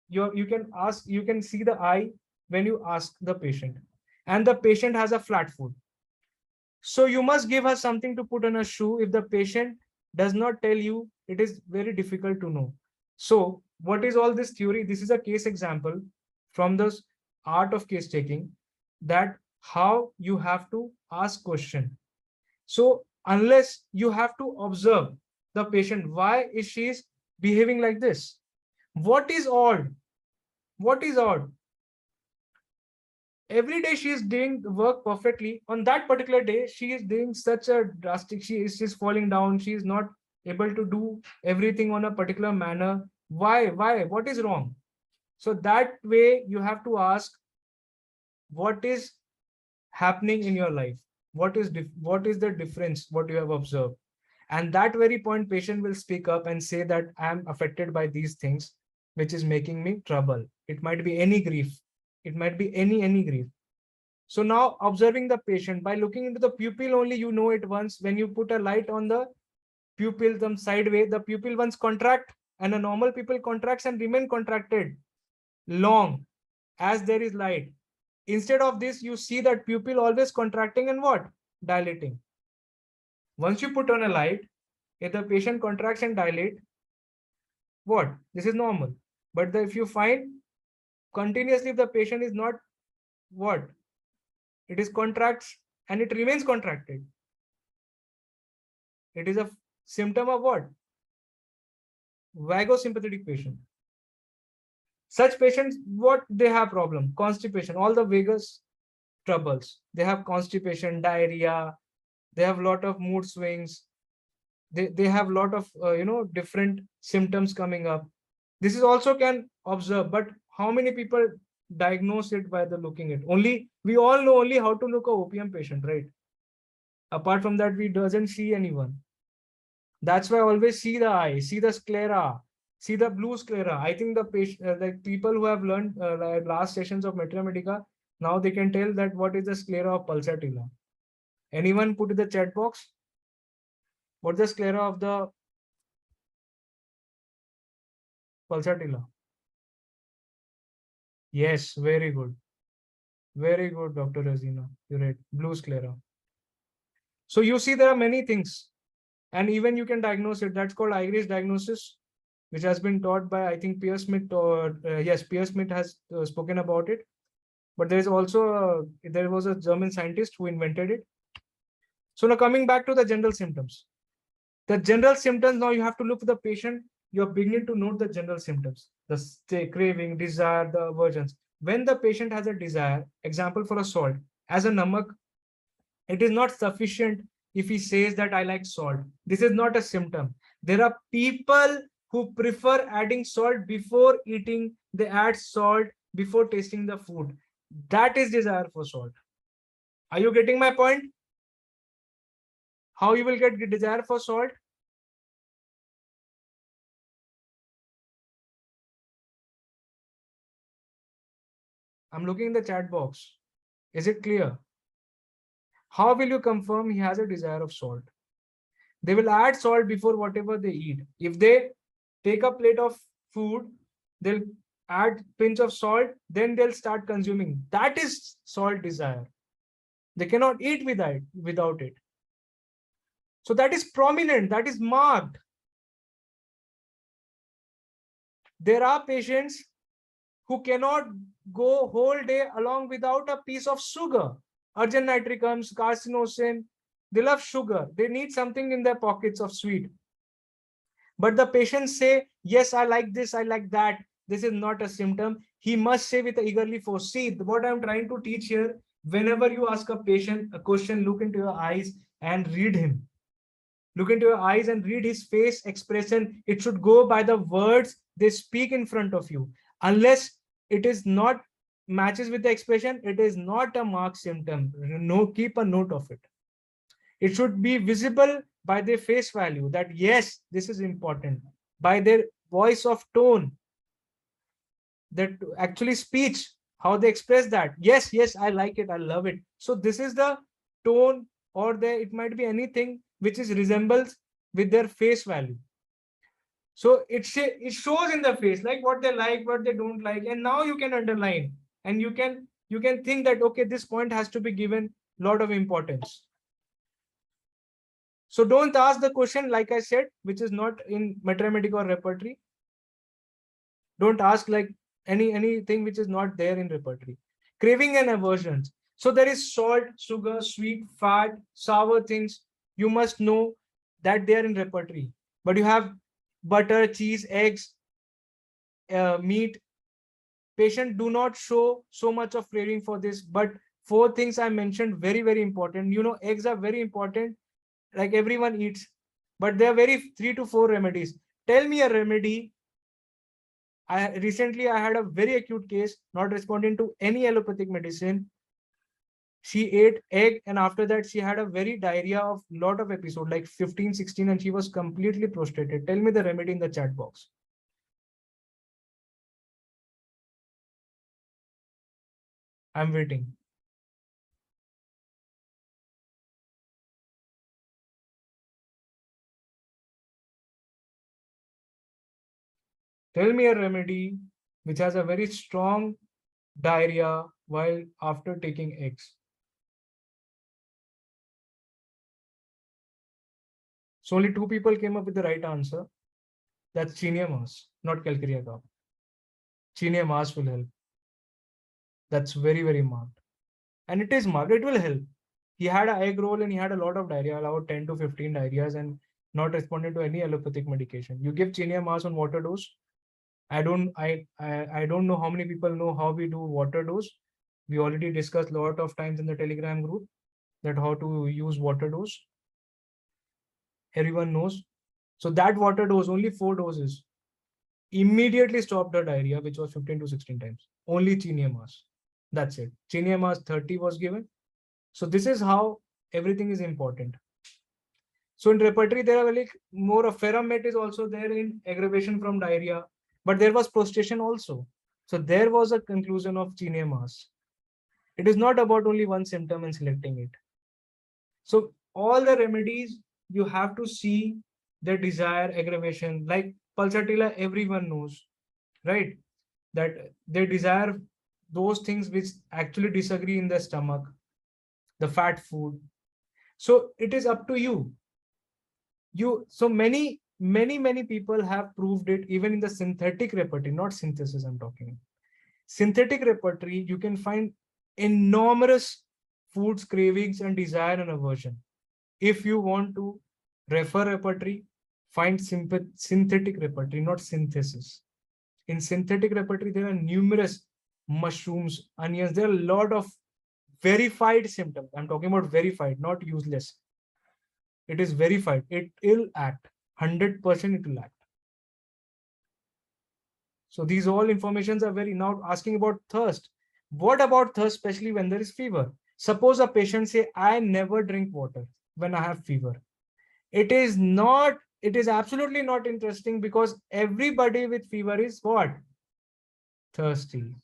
you can see the eye when you ask the patient, and the patient has a flat foot. So you must give her something to put on a shoe. If the patient does not tell you, it is very difficult to know. So what is all this theory? This is a case example from the art of case taking, that how you have to ask question. So unless you have to observe the patient, why is she behaving like this? What is odd? What is odd? Every day she is doing the work perfectly. On that particular day, she is doing such a drastic, she's falling down. She is not able to do everything on a particular manner. Why? What is wrong? So that way you have to ask, what is happening in your life? What is the difference, what you have observed? And that very point, patient will speak up and say that I am affected by these things, which is making me trouble. It might be any grief. It might be any grief. So now observing the patient by looking into the pupil only, you know it once. When you put a light on the pupil, some sideways, the pupil once contract, and a normal pupil contracts and remain contracted long as there is light. Instead of this, you see that pupil always contracting and what? Dilating. Once you put on a light, if the patient contracts and dilate, what? This is normal. But if you find continuously, if the patient is not what? It is contracts and it remains contracted. It is a symptom of what? Vagosympathetic patient. Such patients, what they have problem? Constipation, all the vagus troubles. They have constipation, diarrhea. They have a lot of mood swings. They have a lot of different symptoms coming up. This is also can observe, but how many people diagnose it by the looking at? Only we all know only how to look a opium patient, right? Apart from that, we doesn't see anyone. That's why I always see the eye, see the sclera, see the blue sclera. I think the patient, like people who have learned like last sessions of Materia Medica, now they can tell that what is the sclera of pulsatilla. Anyone put in the chat box? What's the sclera of the pulsatilla? Yes, very good. Very good, Dr. Razina. You're right. Blue sclera. So you see there are many things, and even you can diagnose it. That's called iris diagnosis. which has been taught by, I think, Pierre Smith, or yes, Pierre Smith has spoken about it. But there is also there was a German scientist who invented it. So now coming back to the general symptoms. The general symptoms, now you have to look for the patient. You're beginning to note the general symptoms, the craving, desire, the aversions. When the patient has a desire, example for a salt, as a namak, it is not sufficient if he says that I like salt. This is not a symptom. There are people who prefer adding salt before eating. They add salt before tasting the food. That is desire for salt. Are you getting my point? How you will get desire for salt? I'm looking in the chat box. Is it clear? How will you confirm he has a desire of salt? They will add salt before whatever they eat. If they take a plate of food, they'll add pinch of salt, then they'll start consuming. That is salt desire. They cannot eat without it. So that is prominent, that is marked. There are patients who cannot go whole day along without a piece of sugar. Urgent nitricums, carcinosin, they love sugar. They need something in their pockets of sweet. But the patients say, yes, I like this, I like that. This is not a symptom. He must say with eagerly for. See, what I'm trying to teach here, whenever you ask a patient a question, look into your eyes and read him. Look into your eyes and read his face expression. It should go by the words they speak in front of you. Unless it is not matches with the expression, it is not a marked symptom. No, keep a note of it. It should be visible by their face value that yes, this is important. By their voice of tone, that actually speech, how they express that. Yes, yes, I like it, I love it. So this is the tone, or it might be anything which is resembles with their face value. So it shows in the face, like what they like, what they don't like, and now you can underline, and you can think that okay, this point has to be given a lot of importance. So don't ask the question, like I said, which is not in mathematics or repertory. Don't ask like anything which is not there in repertory. Craving and aversions. So there is salt, sugar, sweet, fat, sour things. You must know that they are in repertory. But you have butter, cheese, eggs, meat. Patient do not show so much of craving for this. But 4 things I mentioned, very, very important. You know, eggs are very important. Like everyone eats. But there are 3 to 4 remedies. Tell me a remedy. Recently I had a very acute case, not responding to any allopathic medicine. She ate egg, and after that she had a very diarrhea of lot of episode, like 15, 16, and she was completely prostrated. Tell me the remedy in the chat box. I'm waiting. Tell me a remedy which has a very strong diarrhea while after taking eggs. So only 2 people came up with the right answer. That's Chinia Mas, not Calcarea Cow. Chinia Mas will help. That's very, very marked. And it is marked, it will help. He had an egg roll and he had a lot of diarrhea, about 10 to 15 diarrheas, and not responded to any allopathic medication. You give Chinia Mas on water dose. I don't know how many people know how we do water dose. We already discussed a lot of times in the Telegram group that how to use water dose. Everyone knows. So that water dose, only 4 doses, immediately stopped the diarrhea, which was 15 to 16 times. Only Chinia Mas. That's it. Chinia Mas 30 was given. So this is how everything is important. So in repertory, there are like more of Ferromet is also there in aggravation from diarrhea, but there was prostration also. So there was a conclusion of Chinia Mas. It is not about only one symptom and selecting it. So all the remedies, you have to see the desire aggravation, like pulsatilla, everyone knows, right? That they desire those things which actually disagree in the stomach, the fat food. So it is up to you. So many many people have proved it even in the synthetic repertory, not synthesis I'm talking. Synthetic repertory, you can find enormous foods, cravings, and desire and aversion. If you want to refer repertory, find synthetic repertory, not synthesis. In synthetic repertory, there are numerous mushrooms, onions. There are a lot of verified symptoms. I'm talking about verified, not useless. It is verified. It will act. 100% it will act. So these all informations are very. Now asking about thirst. What about thirst, especially when there is fever? Suppose a patient say, I never drink water when I have fever. It is not, it is absolutely not interesting, because everybody with fever is what? Thirsty.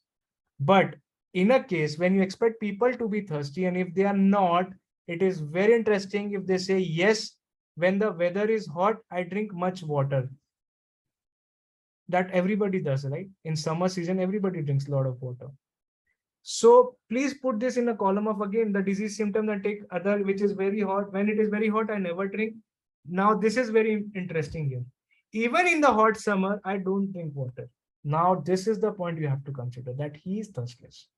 But in a case when you expect people to be thirsty, and if they are not, it is very interesting if they say, yes, when the weather is hot, I drink much water. That everybody does, right? In summer season, everybody drinks a lot of water. So please put this in a column of, again, the disease symptom, and take other, which is very hot. When it is very hot, I never drink. Now this is very interesting here. Even in the hot summer, I don't drink water. Now this is the point you have to consider, that he is thirstless.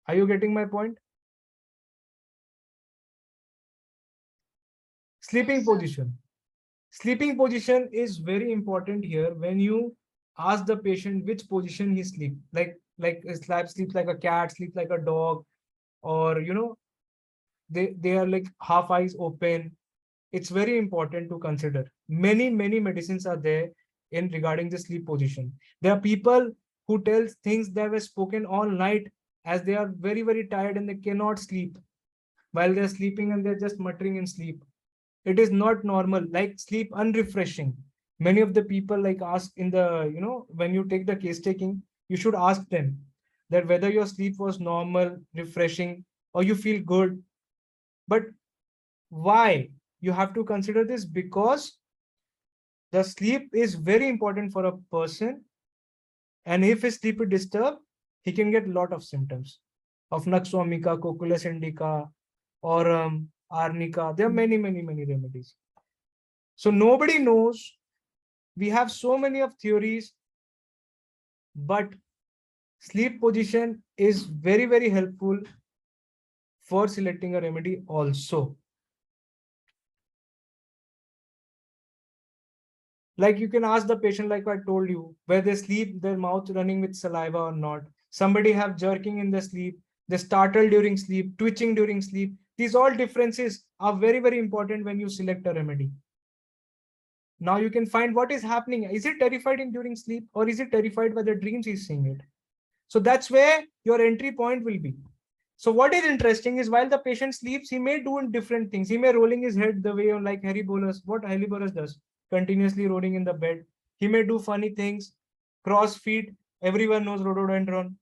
Are you getting my point? Sleeping position. Sleeping position is very important here. When you ask the patient which position he sleeps, like sleeps like a cat, sleeps like a dog, or they are like half eyes open. It's very important to consider. Many medicines are there in regarding the sleep position. There are people who tell things that were spoken all night, as they are very tired and they cannot sleep. While they're sleeping and they're just muttering in sleep. It is not normal. Like sleep unrefreshing. Many of the people like ask in the, when you take the case taking, you should ask them that whether your sleep was normal, refreshing, or you feel good. But why? You have to consider this, because the sleep is very important for a person. And if his sleep is disturbed, he can get a lot of symptoms of Naxwamika, Coculus indica, or arnica. There are many remedies. So nobody knows. We have so many of theories, but sleep position is very helpful for selecting a remedy also. Like you can ask the patient, like I told you, where they sleep, their mouth running with saliva or not. Somebody have jerking in their sleep, they startle during sleep, twitching during sleep. These all differences are very important when you select a remedy. Now you can find what is happening. Is it terrified during sleep, or is it terrified by the dreams he's seeing it? So that's where your entry point will be. So what is interesting is, while the patient sleeps, he may do different things. He may rolling his head the way like Harry Bolus, what Harry Bolus does, continuously rolling in the bed. He may do funny things, cross feet. Everyone knows rhododendron.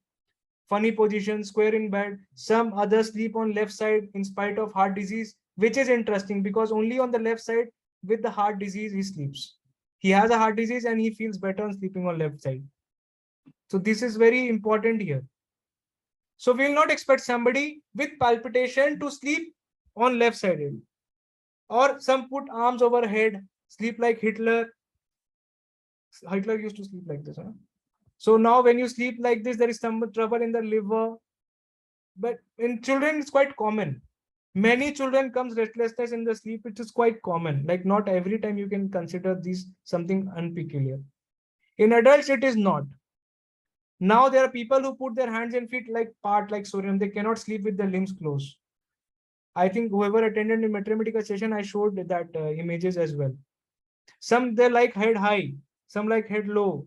Funny position, square in bed. Some others sleep on left side in spite of heart disease, which is interesting, because only on the left side with the heart disease he sleeps. He has a heart disease and he feels better on sleeping on left side. So this is very important here. So we will not expect somebody with palpitation to sleep on left sided. Or some put arms over head, sleep like Hitler. Hitler used to sleep like this. Huh? So now when you sleep like this, there is some trouble in the liver. But in children, it's quite common. Many children comes restlessness in the sleep, which is quite common. Like not every time you can consider this something unpeculiar. In adults, it is not. Now there are people who put their hands and feet like part like Sorium. They cannot sleep with their limbs closed. I think whoever attended in mathematical session, I showed that images as well. Some they like head high, some like head low.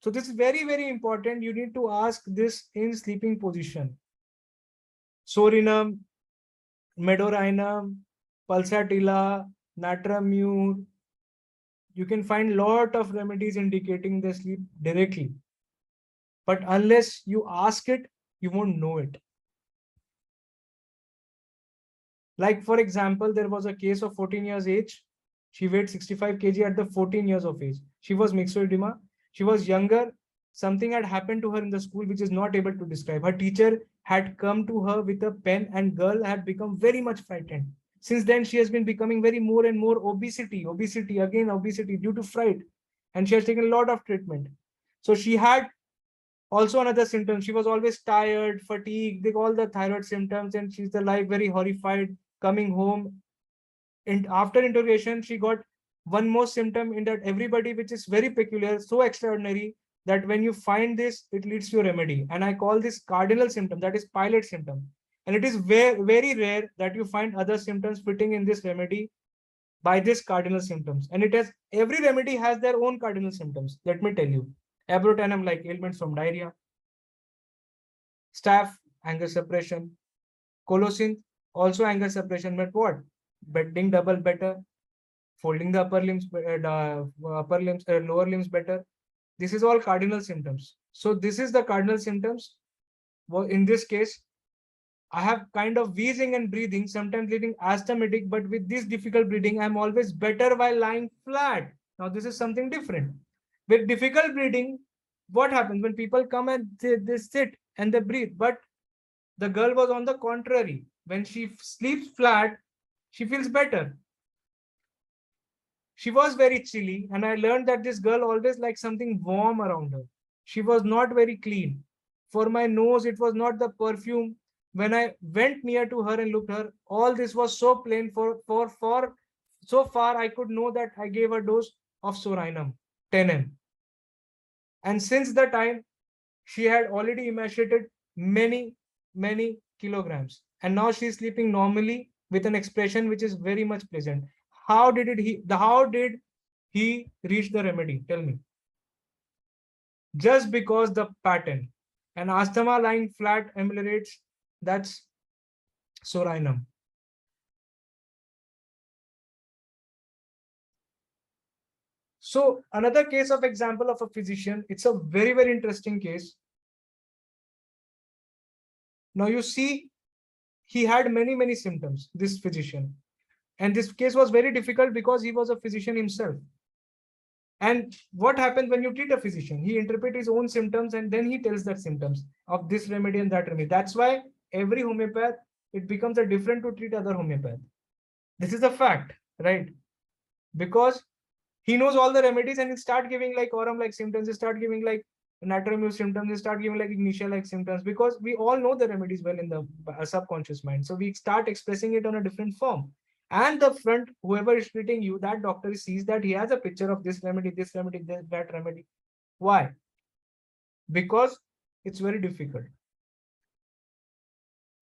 So this is very important. You need to ask this in sleeping position. Sorinum, Medorinum, Pulsatilla, Natramure. You can find lot of remedies indicating the sleep directly. But unless you ask it, you won't know it. Like for example, there was a case of 14 years age. She weighed 65 kg at the 14 years of age. She was myxoedema. She was younger. Something had happened to her in the school, which is not able to describe. Her teacher had come to her with a pen, and girl had become very much frightened. Since then, she has been becoming very more and more obesity due to fright. And she has taken a lot of treatment. So she had also another symptom. She was always tired, fatigued, all the thyroid symptoms, and she's the like very horrified coming home. And after interrogation, she got one more symptom in that everybody, which is very peculiar, so extraordinary, that when you find this, it leads to a remedy. And I call this cardinal symptom, that is pilot symptom. And it is very, very rare that you find other symptoms fitting in this remedy by this cardinal symptoms. And it has, every remedy has their own cardinal symptoms. Let me tell you. Abrotanum, like ailments from diarrhea. Staph, anger suppression. Colocin, also anger suppression, but what? Bending double better, folding the upper limbs, lower limbs better. This is all cardinal symptoms. So this is the cardinal symptoms. Well, in this case, I have kind of wheezing and breathing, sometimes leading asthmatic, but with this difficult breathing, I'm always better while lying flat. Now, this is something different. With difficult breathing, what happens when people come and they sit and they breathe? But the girl was on the contrary. When she sleeps flat, she feels better. She was very chilly, and I learned that this girl always liked something warm around her. She was not very clean. For my nose, it was not the perfume. When I went near to her and looked at her, all this was so plain. For so far, I could know that I gave a dose of Sorinum, 10 m. And since the time, she had already emaciated many kilograms. And now she's sleeping normally with an expression which is very much pleasant. How did he reach the remedy? Tell me. Just because the pattern. And asthma lying flat ameliorates, that's Sorinum. So another case of example of a physician, it's a very, very interesting case. Now you see, he had many symptoms, this physician. And this case was very difficult because he was a physician himself. And what happens when you treat a physician? He interprets his own symptoms and then he tells that symptoms of this remedy and that remedy. That's why every homeopath, it becomes a different to treat other homeopath. This is a fact, right? Because he knows all the remedies and he start giving like aurum like symptoms, he start giving like natrium symptoms, he start giving like ignitia like symptoms, because we all know the remedies well in the subconscious mind. So we start expressing it on a different form. And the front, whoever is treating you, that doctor sees that he has a picture of this remedy, that remedy. Why? Because it's very difficult.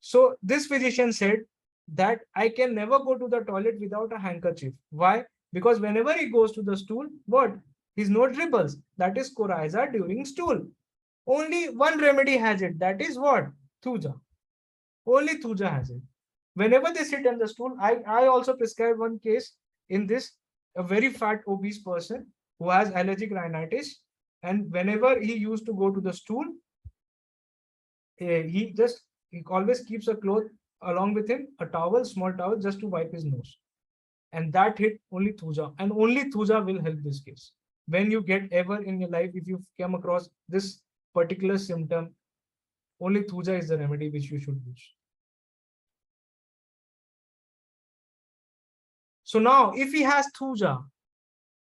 So this physician said that I can never go to the toilet without a handkerchief. Why? Because whenever he goes to the stool, what? His nose dribbles. That is coryza during stool. Only one remedy has it. That is what? Thuja. Only Thuja has it. Whenever they sit on the stool, I also prescribe one case in this, a very fat obese person who has allergic rhinitis. And whenever he used to go to the stool, he always keeps a cloth along with him, a towel, small towel, just to wipe his nose. And that hit only Thuja. And only Thuja will help this case. When you get ever in your life, if you come across this particular symptom, only Thuja is the remedy which you should use. So now, if he has Thuja,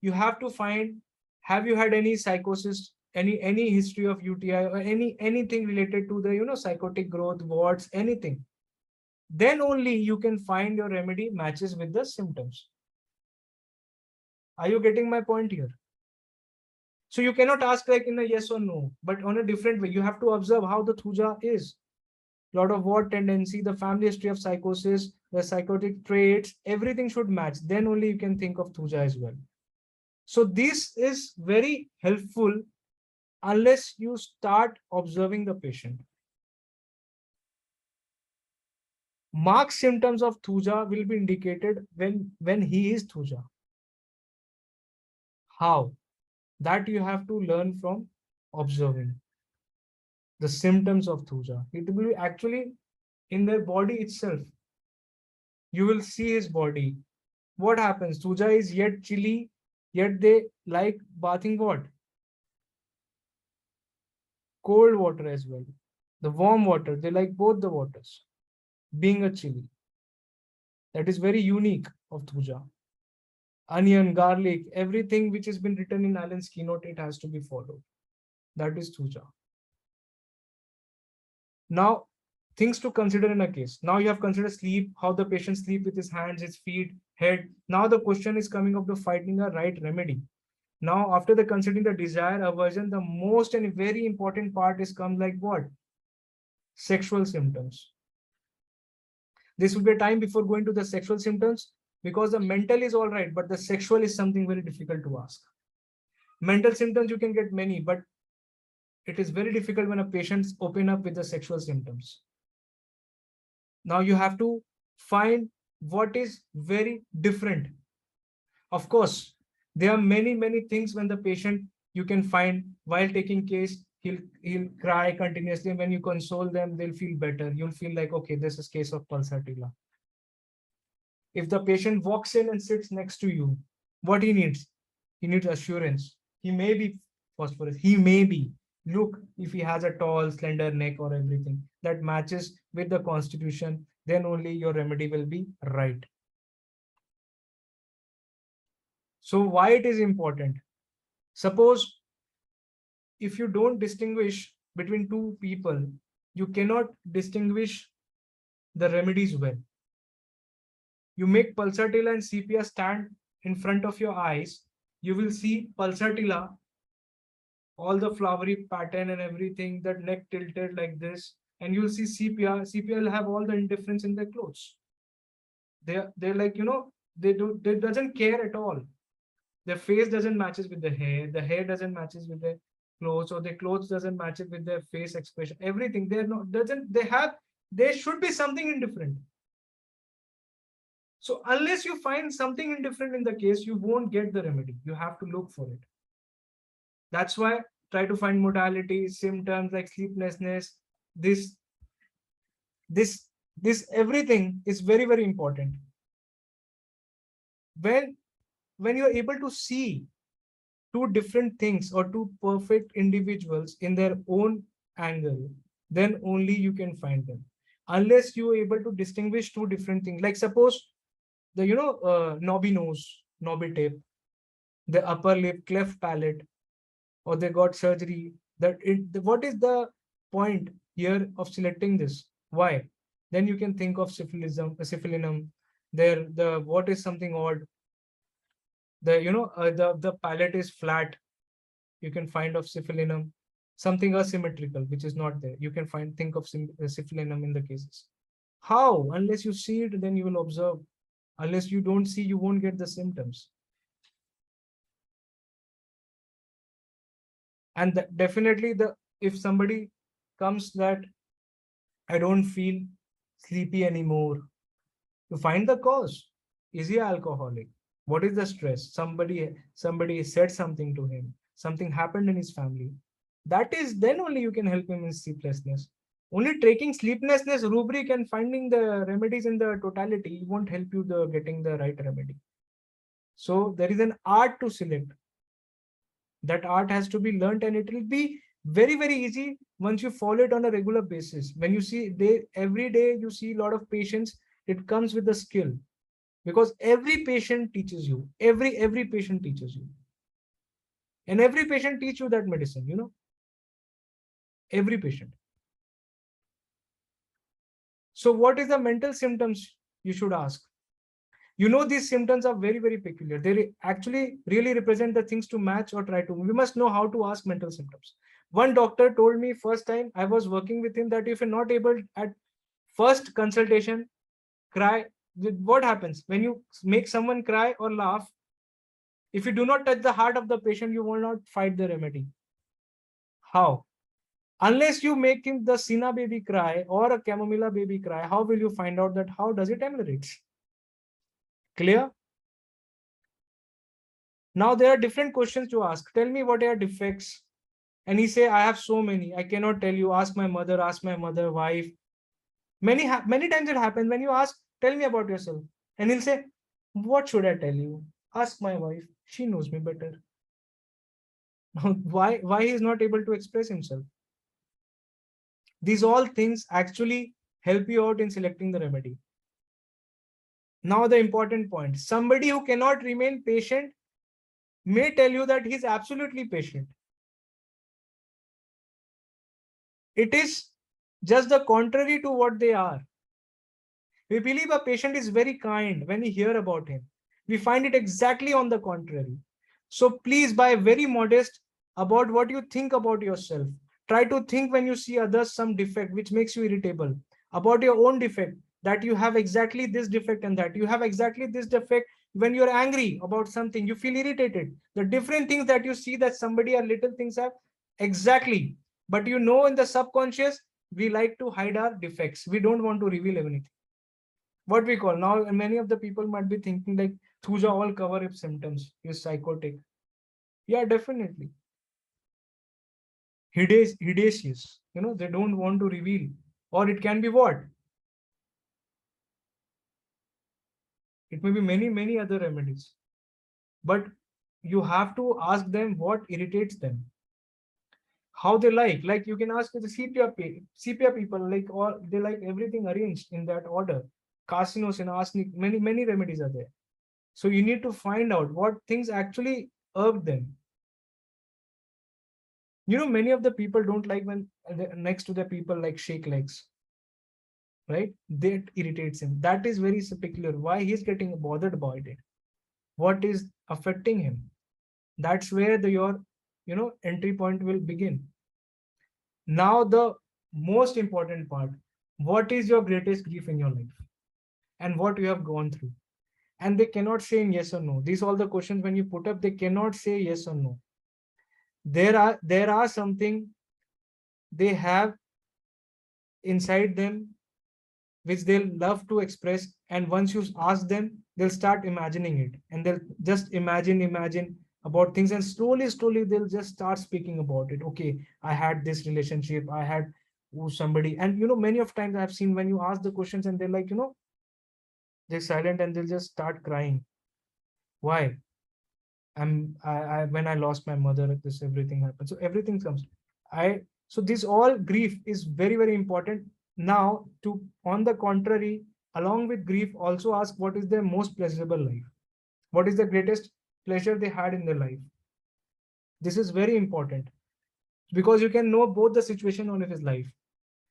you have to find, have you had any psychosis, any history of UTI or anything related to the psychotic growth, warts, anything. Then only you can find your remedy matches with the symptoms. Are you getting my point here? So you cannot ask like in a yes or no, but on a different way. You have to observe how the Thuja is. Lot of what tendency, the family history of psychosis, the psychotic traits, everything should match. Then only you can think of Thuja as well. So this is very helpful unless you start observing the patient. Marked symptoms of Thuja will be indicated when he is Thuja. How? That you have to learn from observing the symptoms of Thuja. It will be actually in their body itself. You will see his body. What happens? Thuja is yet chilly, yet they like bathing what? Cold water as well. The warm water, they like both the waters. Being a chili. That is very unique of Thuja. Onion, garlic, everything which has been written in Alan's keynote, it has to be followed. That is Thuja. Now, things to consider in a case. Now you have considered sleep, how the patient sleep with his hands, his feet, head. Now the question is coming up to finding a right remedy. Now, after the considering the desire, aversion, the most and very important part is come like what? Sexual symptoms. This will be a time before going to the sexual symptoms, because the mental is all right, but the sexual is something very difficult to ask. Mental symptoms, you can get many, but it is very difficult when a patient open up with the sexual symptoms. Now you have to find what is very different. Of course, there are many things when the patient you can find while taking case, he'll cry continuously. When you console them, they'll feel better. You'll feel like, okay, this is case of pulsatilla. If the patient walks in and sits next to you, what he needs? He needs assurance. He may be phosphorus. He may be. Look, if he has a tall, slender neck or everything that matches with the constitution, then only your remedy will be right. So why it is important? Suppose if you don't distinguish between two people, you cannot distinguish the remedies well. You make pulsatilla and sepia stand in front of your eyes, you will see pulsatilla, all the flowery pattern and everything, that neck tilted like this, and you'll see sepia. Sepia will have all the indifference in their clothes. They're like, they doesn't care at all. Their face doesn't matches with the hair doesn't matches with their clothes, or their clothes doesn't match it with their face expression. Everything there should be something indifferent. So unless you find something indifferent in the case, you won't get the remedy. You have to look for it. That's why try to find modalities, symptoms like sleeplessness. This everything is very important. When you're able to see two different things or two perfect individuals in their own angle, then only you can find them. Unless you're able to distinguish two different things, like suppose the knobby nose, knobby tip, the upper lip, cleft palate, or they got surgery. What is the point here of selecting this? Why? Then you can think of syphilinum. What is something odd? The palate is flat. You can find of syphilinum. Something asymmetrical, which is not there. You can think of syphilinum in the cases. How? Unless you see it, then you will observe. Unless you don't see, you won't get the symptoms. And definitely if somebody comes that I don't feel sleepy anymore, you find the cause. Is he alcoholic? What is the stress? Somebody said something to him. Something happened in his family. That is, then only you can help him in sleeplessness. Only taking sleeplessness rubric and finding the remedies in the totality won't help you getting the right remedy. So there is an art to select. That art has to be learned, and it will be very easy once you follow it on a regular basis. When you see every day you see a lot of patients, it comes with the skill, because every patient teaches you. Every patient teaches you, and every patient teach you that medicine. Every patient. So what is the mental symptoms you should ask? These symptoms are very peculiar. They actually really represent the things to match or try to. We must know how to ask mental symptoms. One doctor told me first time I was working with him that if you're not able at first consultation, cry. What happens when you make someone cry or laugh? If you do not touch the heart of the patient, you will not find the remedy. How? Unless you make him the Sina baby cry or a Chamomilla baby cry, how will you find out that how does it ameliorate? Clear? Now there are different questions to ask. Tell me what are defects. And he say, I have so many. I cannot tell you. Ask my mother, wife. Many times it happens when you ask, tell me about yourself. And he'll say, what should I tell you? Ask my wife. She knows me better. Why he is not able to express himself? These all things actually help you out in selecting the remedy. Now the important point, somebody who cannot remain patient may tell you that he's absolutely patient. It is just the contrary to what they are. We believe a patient is very kind when we hear about him. We find it exactly on the contrary. So please, be very modest about what you think about yourself. Try to think when you see others some defect which makes you irritable, about your own defect, that you have exactly this defect and that you have exactly this defect. When you're angry about something, you feel irritated. The different things that you see that somebody or little things have exactly. But you know, in the subconscious, we like to hide our defects. We don't want to reveal anything. What we call now, many of the people might be thinking like, Thuja all cover up symptoms, is psychotic. Yeah, definitely. Hideous, they don't want to reveal. Or it can be what? It may be many other remedies. But you have to ask them what irritates them. How they like you can ask the CPR people, like, or they like everything arranged in that order. Carcinosin, arsenic, many remedies are there. So you need to find out what things actually irk them. Many of the people don't like when next to the people like shake legs, right? That irritates him. That is very peculiar. Why he's getting bothered about it? What is affecting him? That's where your entry point will begin. Now the most important part, what is your greatest grief in your life and what you have gone through? And they cannot say in yes or no. These all the questions when you put up, they cannot say yes or no. There are something they have inside them which they'll love to express, and once you ask them, they'll start imagining it, and they'll just imagine about things, and slowly they'll just start speaking about it. Okay, I had this relationship, I had somebody, and many of times I've seen when you ask the questions and they're like, they're silent and they'll just start crying. Why? When I lost my mother, this everything happened. So everything comes. So this all grief is very important. Now, on the contrary, along with grief, also ask what is their most pleasurable life. What is the greatest pleasure they had in their life? This is very important because you can know both the situation of his life.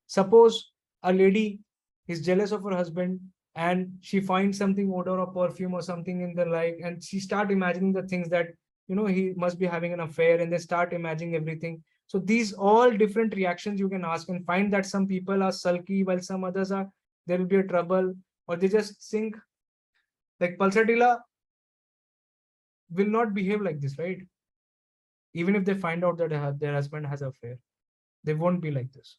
Suppose a lady is jealous of her husband and she finds something odor or perfume or something in their life, and she start imagining the things that he must be having an affair, and they start imagining everything. So these all different reactions you can ask and find that some people are sulky while some others are, there will be a trouble, or they just think like Palsadila will not behave like this, right? Even if they find out that their husband has an affair, they won't be like this.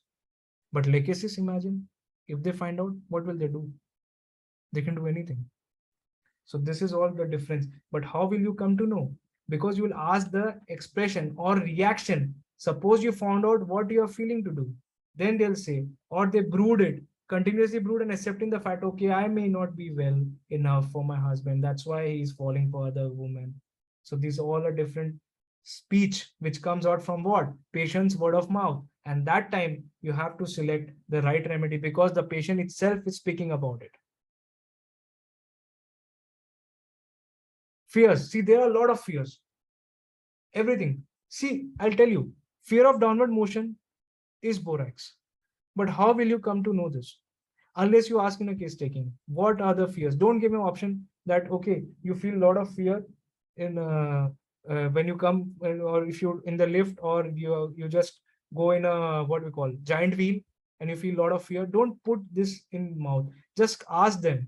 But Lachesis, imagine if they find out, what will they do? They can do anything. So this is all the difference. But how will you come to know? Because you will ask the expression or reaction. Suppose you found out what you are feeling to do, then they'll say, or they continuously brood and accepting the fact, okay, I may not be well enough for my husband. That's why he's falling for other women. So these all are different speech which comes out from what? Patient's word of mouth. And that time you have to select the right remedy because the patient itself is speaking about it. Fears. See, there are a lot of fears. Everything. See, I'll tell you, fear of downward motion is borax. But how will you come to know this? Unless you ask in a case taking, what are the fears? Don't give me an option that, okay, you feel a lot of fear in when you come, or if you're in the lift, or you just go in a, what we call, giant wheel, and you feel a lot of fear. Don't put this in mouth. Just ask them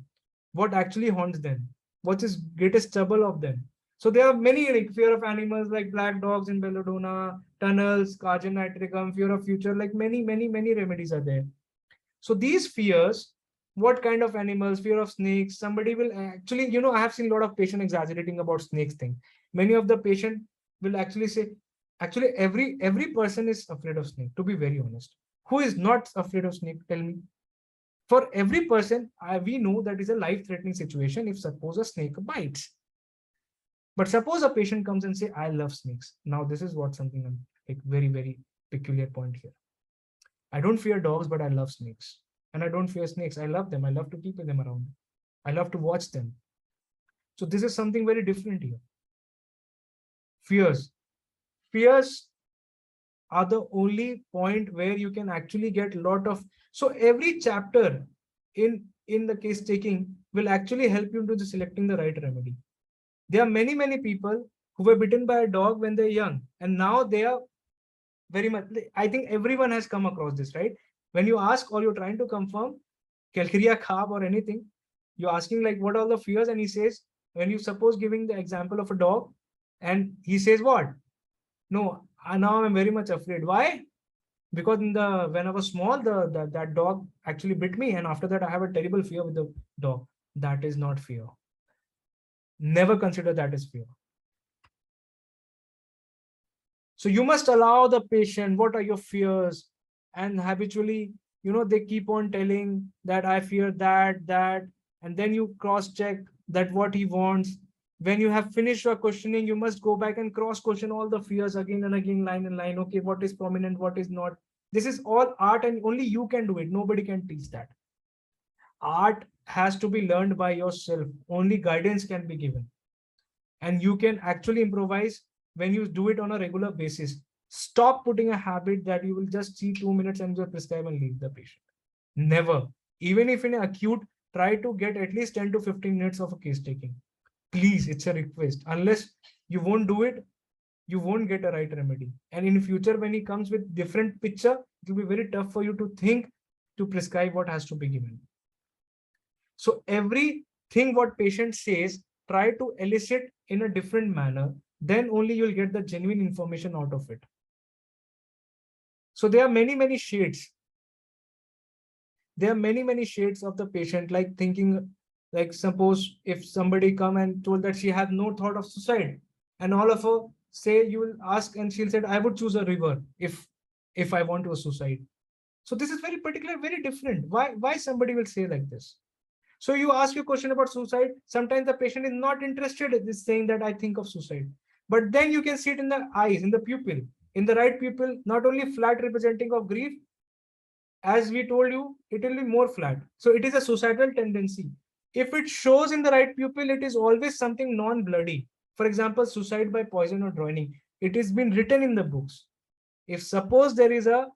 what actually haunts them. What is greatest trouble of them? So there are many, like fear of animals, like black dogs in belladonna, tunnels, cargin nitricum, fear of future, like many remedies are there. So these fears, what kind of animals? Fear of snakes. Somebody will actually, I have seen a lot of patient exaggerating about snakes thing. Many of the patient will actually say, actually every person is afraid of snake, to be very honest. Who is not afraid of snake? Tell me. For every person, we know that is a life-threatening situation if suppose a snake bites. But suppose a patient comes and say, I love snakes. Now this is what something like very peculiar point here. I don't fear dogs, but I love snakes. And I don't fear snakes. I love them. I love to keep them around. I love to watch them. So this is something very different here. Fears. Fears are the only point where you can actually get a lot of. So every chapter in the case taking will actually help you to selecting the right remedy. There are many people who were bitten by a dog when they're young, and now they are very much. I think everyone has come across this, right? When you ask or you're trying to confirm Calcaria Khab or anything, you're asking like what are the fears, and he says, when you suppose giving the example of a dog, and he says what? No, now I'm very much afraid. Why? Because when I was small, that dog actually bit me, and after that I have a terrible fear with the dog. That is not fear. Never consider that as fear. So you must allow the patient, what are your fears? And habitually, they keep on telling that I fear that, and then you cross-check that what he wants. When you have finished your questioning, you must go back and cross-question all the fears again and again, line and line. Okay, what is prominent, what is not? This is all art, and only you can do it. Nobody can teach that. Art has to be learned by yourself. Only guidance can be given. And you can actually improvise when you do it on a regular basis. Stop putting a habit that you will just see 2 minutes and just prescribe and leave the patient. Never. Even if in acute, try to get at least 10 to 15 minutes of a case taking. Please, it's a request. Unless you won't do it, you won't get a right remedy. And in future, when he comes with different picture, it will be very tough for you to think to prescribe what has to be given. So everything what patient says, try to elicit in a different manner, then only you'll get the genuine information out of it. So there are many shades. There are many shades of the patient, like thinking, like suppose if somebody come and told that she had no thought of suicide, and all of her say, you will ask and she'll say, I would choose a river if I want to a suicide. So this is very particular, very different. Why somebody will say like this? So you ask a question about suicide. Sometimes the patient is not interested in this, saying that I think of suicide. But then you can see it in the eyes, in the pupil. In the right pupil, not only flat representing of grief, as we told you, it will be more flat. So it is a suicidal tendency. If it shows in the right pupil, it is always something non-bloody. For example, suicide by poison or drowning. It has been written in the books. If suppose there is a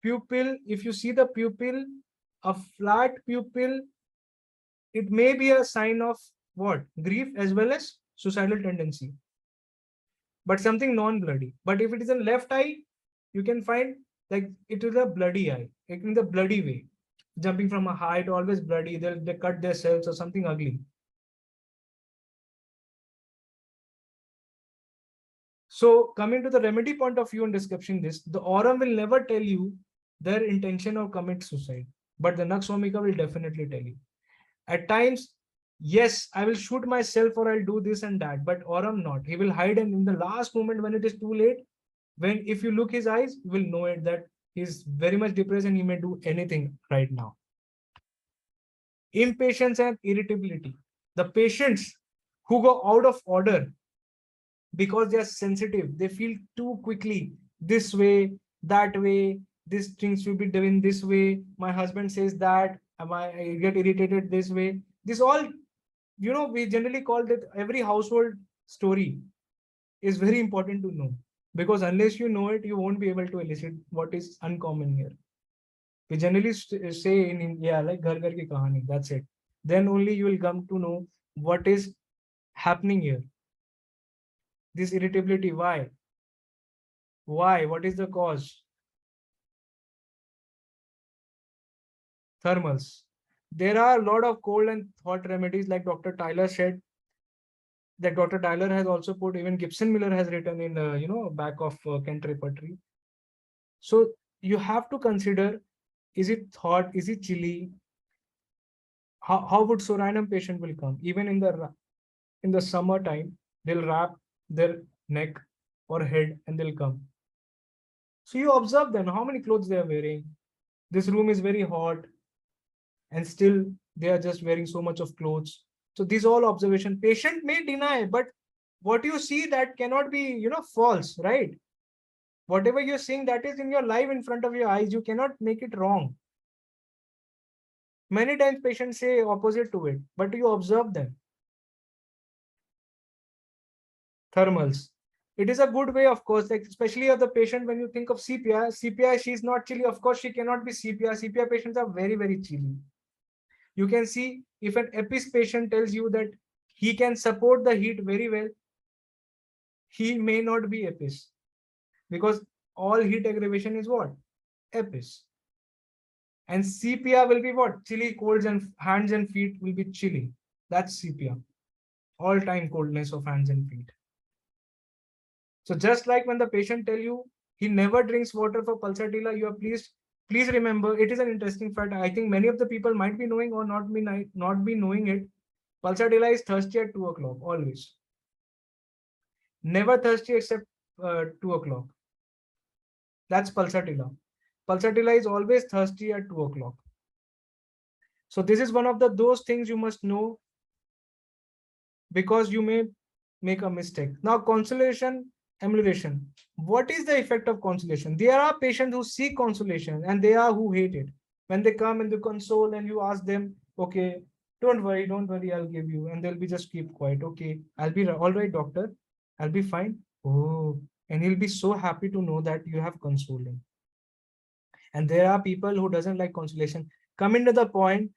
pupil, if you see the pupil, a flat pupil, it may be a sign of what? Grief as well as suicidal tendency. But something non-bloody. But if it is a left eye, you can find like it is a bloody eye. It in the bloody way. Jumping from a height, always bloody. They cut themselves or something ugly. So coming to the remedy point of view and describing this, the aurum will never tell you their intention or commit suicide. But the Nux vomica will definitely tell you. At times, yes, I will shoot myself or I'll do this and that, but aurum not. He will hide, and in the last moment when it is too late, when if you look his eyes, you will know it that he's very much depressed and he may do anything right now. Impatience and irritability. The patients who go out of order because they are sensitive, they feel too quickly, this way, that way, this thing should be done this way. My husband says that, I get irritated this way. This all, we generally call that every household story is very important to know, because unless you know it, you won't be able to elicit what is uncommon here. We generally say in India, like ghar ghar ki kahani, that's it. Then only you will come to know what is happening here. This irritability, why? Why? What is the cause? Thermals. There are a lot of cold and hot remedies, like Dr. Tyler said, that Dr. Tyler has also put, even Gibson Miller has written in, back of Kent repertory. So you have to consider, is it hot? Is it chilly? How would Soranum patient will come? Even in the summertime, they'll wrap their neck or head and they'll come. So you observe them, how many clothes they are wearing. This room is very hot, and still they are just wearing so much of clothes. So these all observation. Patient may deny, but what you see that cannot be, false, right? Whatever you're seeing, that is in your live in front of your eyes. You cannot make it wrong. Many times patients say opposite to it, but you observe them. Thermals. It is a good way, of course, like especially of the patient when you think of CPR. CPR, she's not chilly. Of course, she cannot be CPR. CPR patients are very, very chilly. You can see if an EPIS patient tells you that he can support the heat very well, he may not be EPIS, because all heat aggravation is what? EPIS. And CPR will be what? Chilly, colds, and hands and feet will be chilly. That's CPR. All-time coldness of hands and feet. So just like when the patient tell you he never drinks water for pulsatilla, you are please remember, it is an interesting fact. I think many of the people might be knowing or not be knowing it. Pulsatilla is thirsty at 2 o'clock, always. Never thirsty except 2 o'clock. That's pulsatilla. Pulsatilla is always thirsty at 2 o'clock. So this is one of those things you must know, because you may make a mistake. Now, consolation, amelioration. What is the effect of consolation? There are patients who seek consolation and there are who hate it. When they come and they console and you ask them, okay, don't worry, I'll give you. And they'll be just keep quiet. Okay, I'll be all right, doctor. I'll be fine. Oh, and he'll be so happy to know that you have consoling. And there are people who doesn't like consolation. Coming to the point,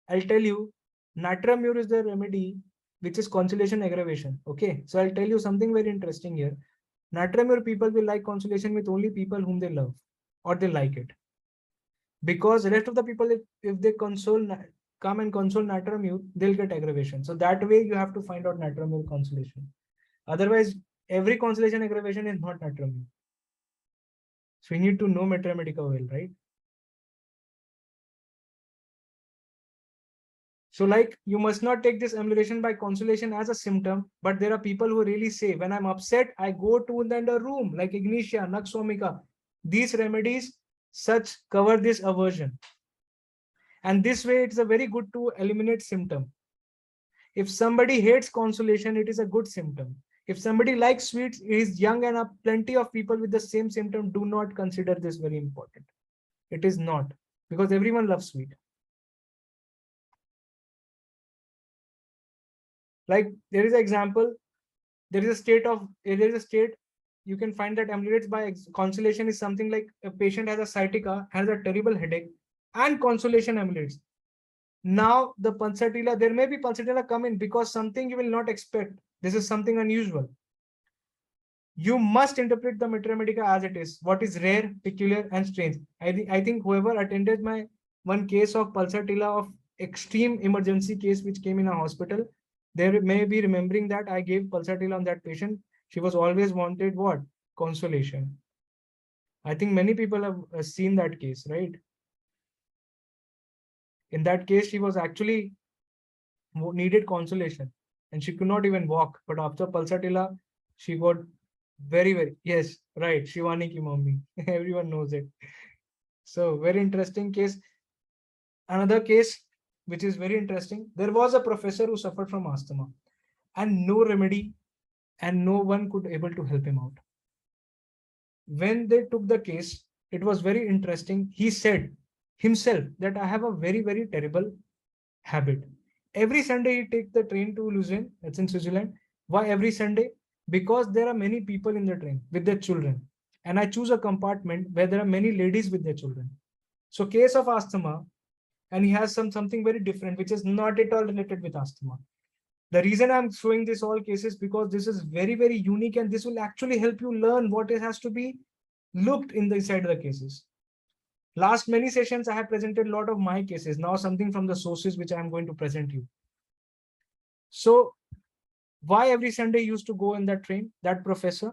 I'll tell you, natramur is the remedy which is consolation aggravation. Okay, so I'll tell you something very interesting here. Natramur people will like consolation with only people whom they love or they like it. Because the rest of the people, if they come and console natramur, they'll get aggravation. So that way you have to find out natramur consolation. Otherwise, every consolation aggravation is not natramur. So you need to know Mitra Medica well, right? So like you must not take this amelioration by consolation as a symptom, but there are people who really say, when I'm upset, I go to the room like Ignitia, Naxomica. These remedies such cover this aversion. And this way it's a very good to eliminate symptom. If somebody hates consolation, it is a good symptom. If somebody likes sweets, is young and plenty of people with the same symptom, do not consider this very important. It is not, because everyone loves sweet. Like there is an example, there is a state you can find that ameliorates by consolation is something like a patient has a sciatica, has a terrible headache, and consolation ameliorates. Now the pulsatilla, there may be pulsatilla come in because something you will not expect. This is something unusual. You must interpret the Mitra Medica as it is, what is rare, peculiar, and strange. I think whoever attended my one case of pulsatilla of extreme emergency case which came in a hospital, they may be remembering that I gave pulsatilla on that patient. She was always wanted what? Consolation. I think many people have seen that case, right? In that case, she was actually needed consolation and she could not even walk. But after pulsatilla, she got very, yes, right. Shivani ki mommy. Everyone knows it. So very interesting case. Another case, which is very interesting. There was a professor who suffered from asthma and no remedy and no one could able to help him out. When they took the case, it was very interesting. He said himself that I have a very terrible habit. Every Sunday he takes the train to Lucerne, that's in Switzerland. Why every Sunday? Because there are many people in the train with their children. And I choose a compartment where there are many ladies with their children. So case of asthma, and he has something very different, which is not at all related with asthma. The reason I'm showing this all cases because this is very unique and this will actually help you learn what it has to be looked in the inside the cases. Last many sessions, I have presented a lot of my cases. Now something from the sources which I'm going to present you. So why every Sunday used to go in that train, that professor?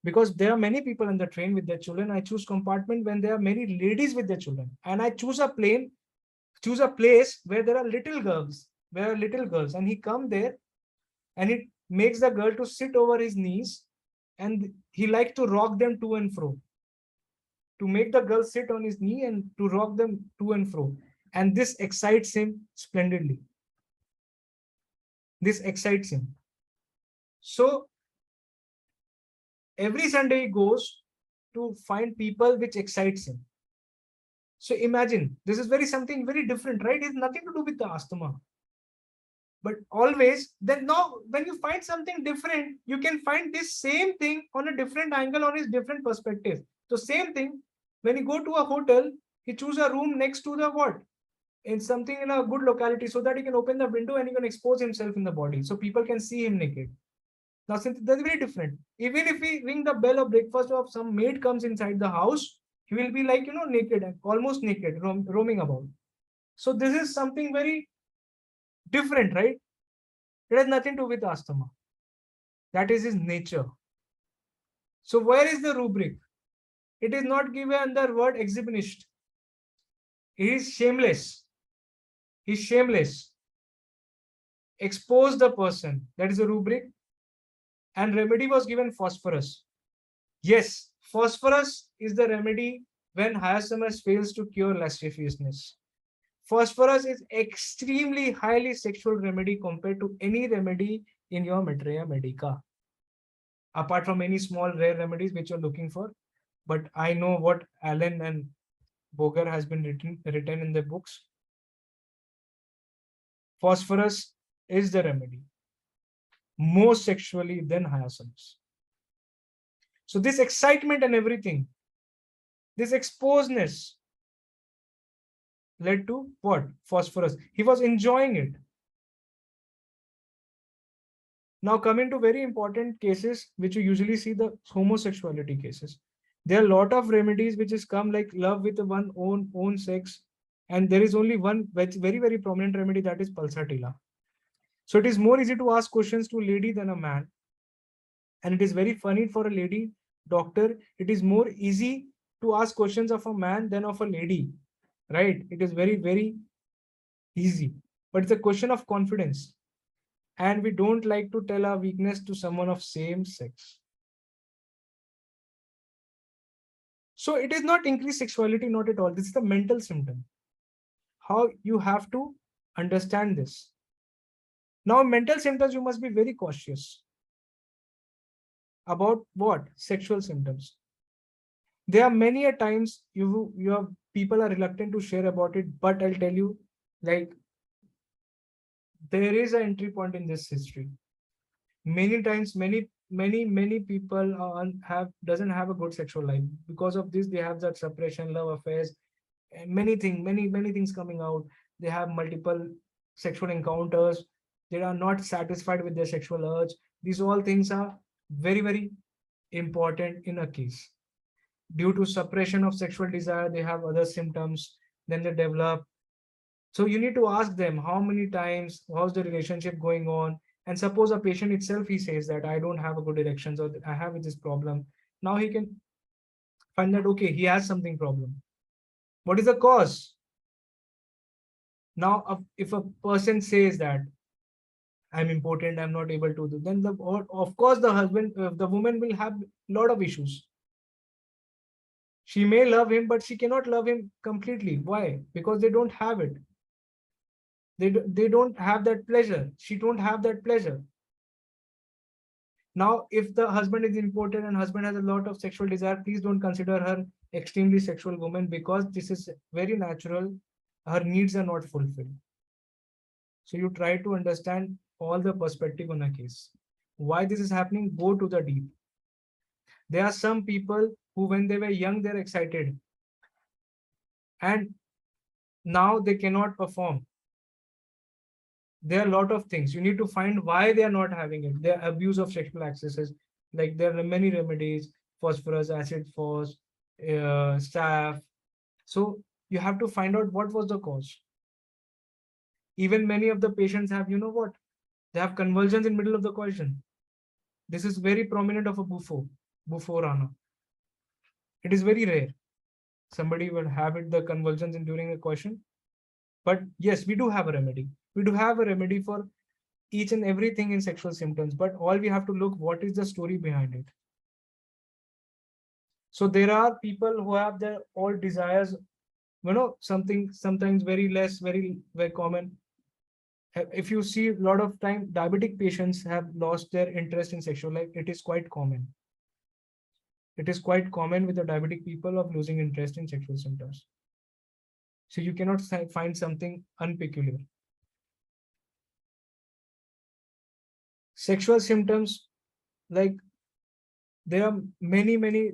Because there are many people in the train with their children. I choose compartment when there are many ladies with their children. And I choose a place where there are little girls, and he come there and it makes the girl to sit over his knees and he likes to rock them to and fro. To make the girl sit on his knee and to rock them to and fro. And this excites him splendidly. This excites him. So every Sunday he goes to find people which excites him. So imagine, this is something very different, right? It's nothing to do with the asthma. But always, then now when you find something different, you can find this same thing on a different angle, on his different perspective. So same thing, when you go to a hotel, he choose a room next to the what? In something in a good locality, so that he can open the window and he can expose himself in the body. So people can see him naked. Now, since that's very different. Even if we ring the bell of breakfast or some maid comes inside the house, he will be like, naked, almost naked, roaming about. So this is something very different, right? It has nothing to do with asthma. That is his nature. So where is the rubric? It is not given under word exhibitionist. He is shameless. He's shameless. Expose the person. That is a rubric. And remedy was given phosphorus. Yes, phosphorus is the remedy when hyacinthus fails to cure lasciviousness. Phosphorus is extremely highly sexual remedy compared to any remedy in your Maitreya Medica. Apart from any small rare remedies which you're looking for. But I know what Allen and Boger has been written in their books. Phosphorus is the remedy. More sexually than hyacinthus. So this excitement and everything, this exposedness led to what? Phosphorus. He was enjoying it. Now coming to very important cases, which you usually see, the homosexuality cases. There are a lot of remedies which has come like love with one own sex. And there is only one very, very prominent remedy, that is pulsatilla. So it is more easy to ask questions to a lady than a man. And it is very funny for a lady doctor. It is more easy to ask questions of a man than of a lady, right? It is very, very easy, but it's a question of confidence. And we don't like to tell our weakness to someone of same sex. So it is not increased sexuality, not at all. This is the mental symptom. How you have to understand this. Now, mental symptoms, you must be very cautious about what? Sexual symptoms. There are many a times people are reluctant to share about it, but I'll tell you, like, there is an entry point in this history. Many times, many people doesn't have a good sexual life. Because of this, they have that suppression, love affairs, and many things coming out. They have multiple sexual encounters. They are not satisfied with their sexual urge. These all things are very, very important in a case. Due to suppression of sexual desire, they have other symptoms. Then they develop. So you need to ask them how many times, how's the relationship going on? And suppose a patient itself, he says that I don't have a good erections, or I have this problem. Now he can find that, okay, he has something problem. What is the cause? Now, if a person says that I'm impotent, I'm not able to do, then of course the woman will have a lot of issues. She may love him, but she cannot love him completely. Why? Because they don't have it. They don't have that pleasure. She don't have that pleasure. Now, if the husband is impotent and husband has a lot of sexual desire, please don't consider her extremely sexual woman, because this is very natural. Her needs are not fulfilled. So you try to understand all the perspective on a case. Why this is happening? Go to the deep. There are some people who, when they were young, they're excited. And now they cannot perform. There are a lot of things. You need to find why they are not having it. Their abuse of sexual accesses. Like there are many remedies, phosphorus, acid phos, staph. So you have to find out what was the cause. Even many of the patients have, you know what? They have convulsions in middle of the question. This is very prominent of a bufforana. It is very rare. Somebody will have it, the convulsions during a question. But yes, we do have a remedy. We do have a remedy for each and everything in sexual symptoms, but all we have to look, what is the story behind it? So there are people who have their all desires, something sometimes very less, very, very common. If you see a lot of time, diabetic patients have lost their interest in sexual life. It is quite common. It is quite common with the diabetic people of losing interest in sexual symptoms. So you cannot find something unpeculiar. Sexual symptoms, like there are many,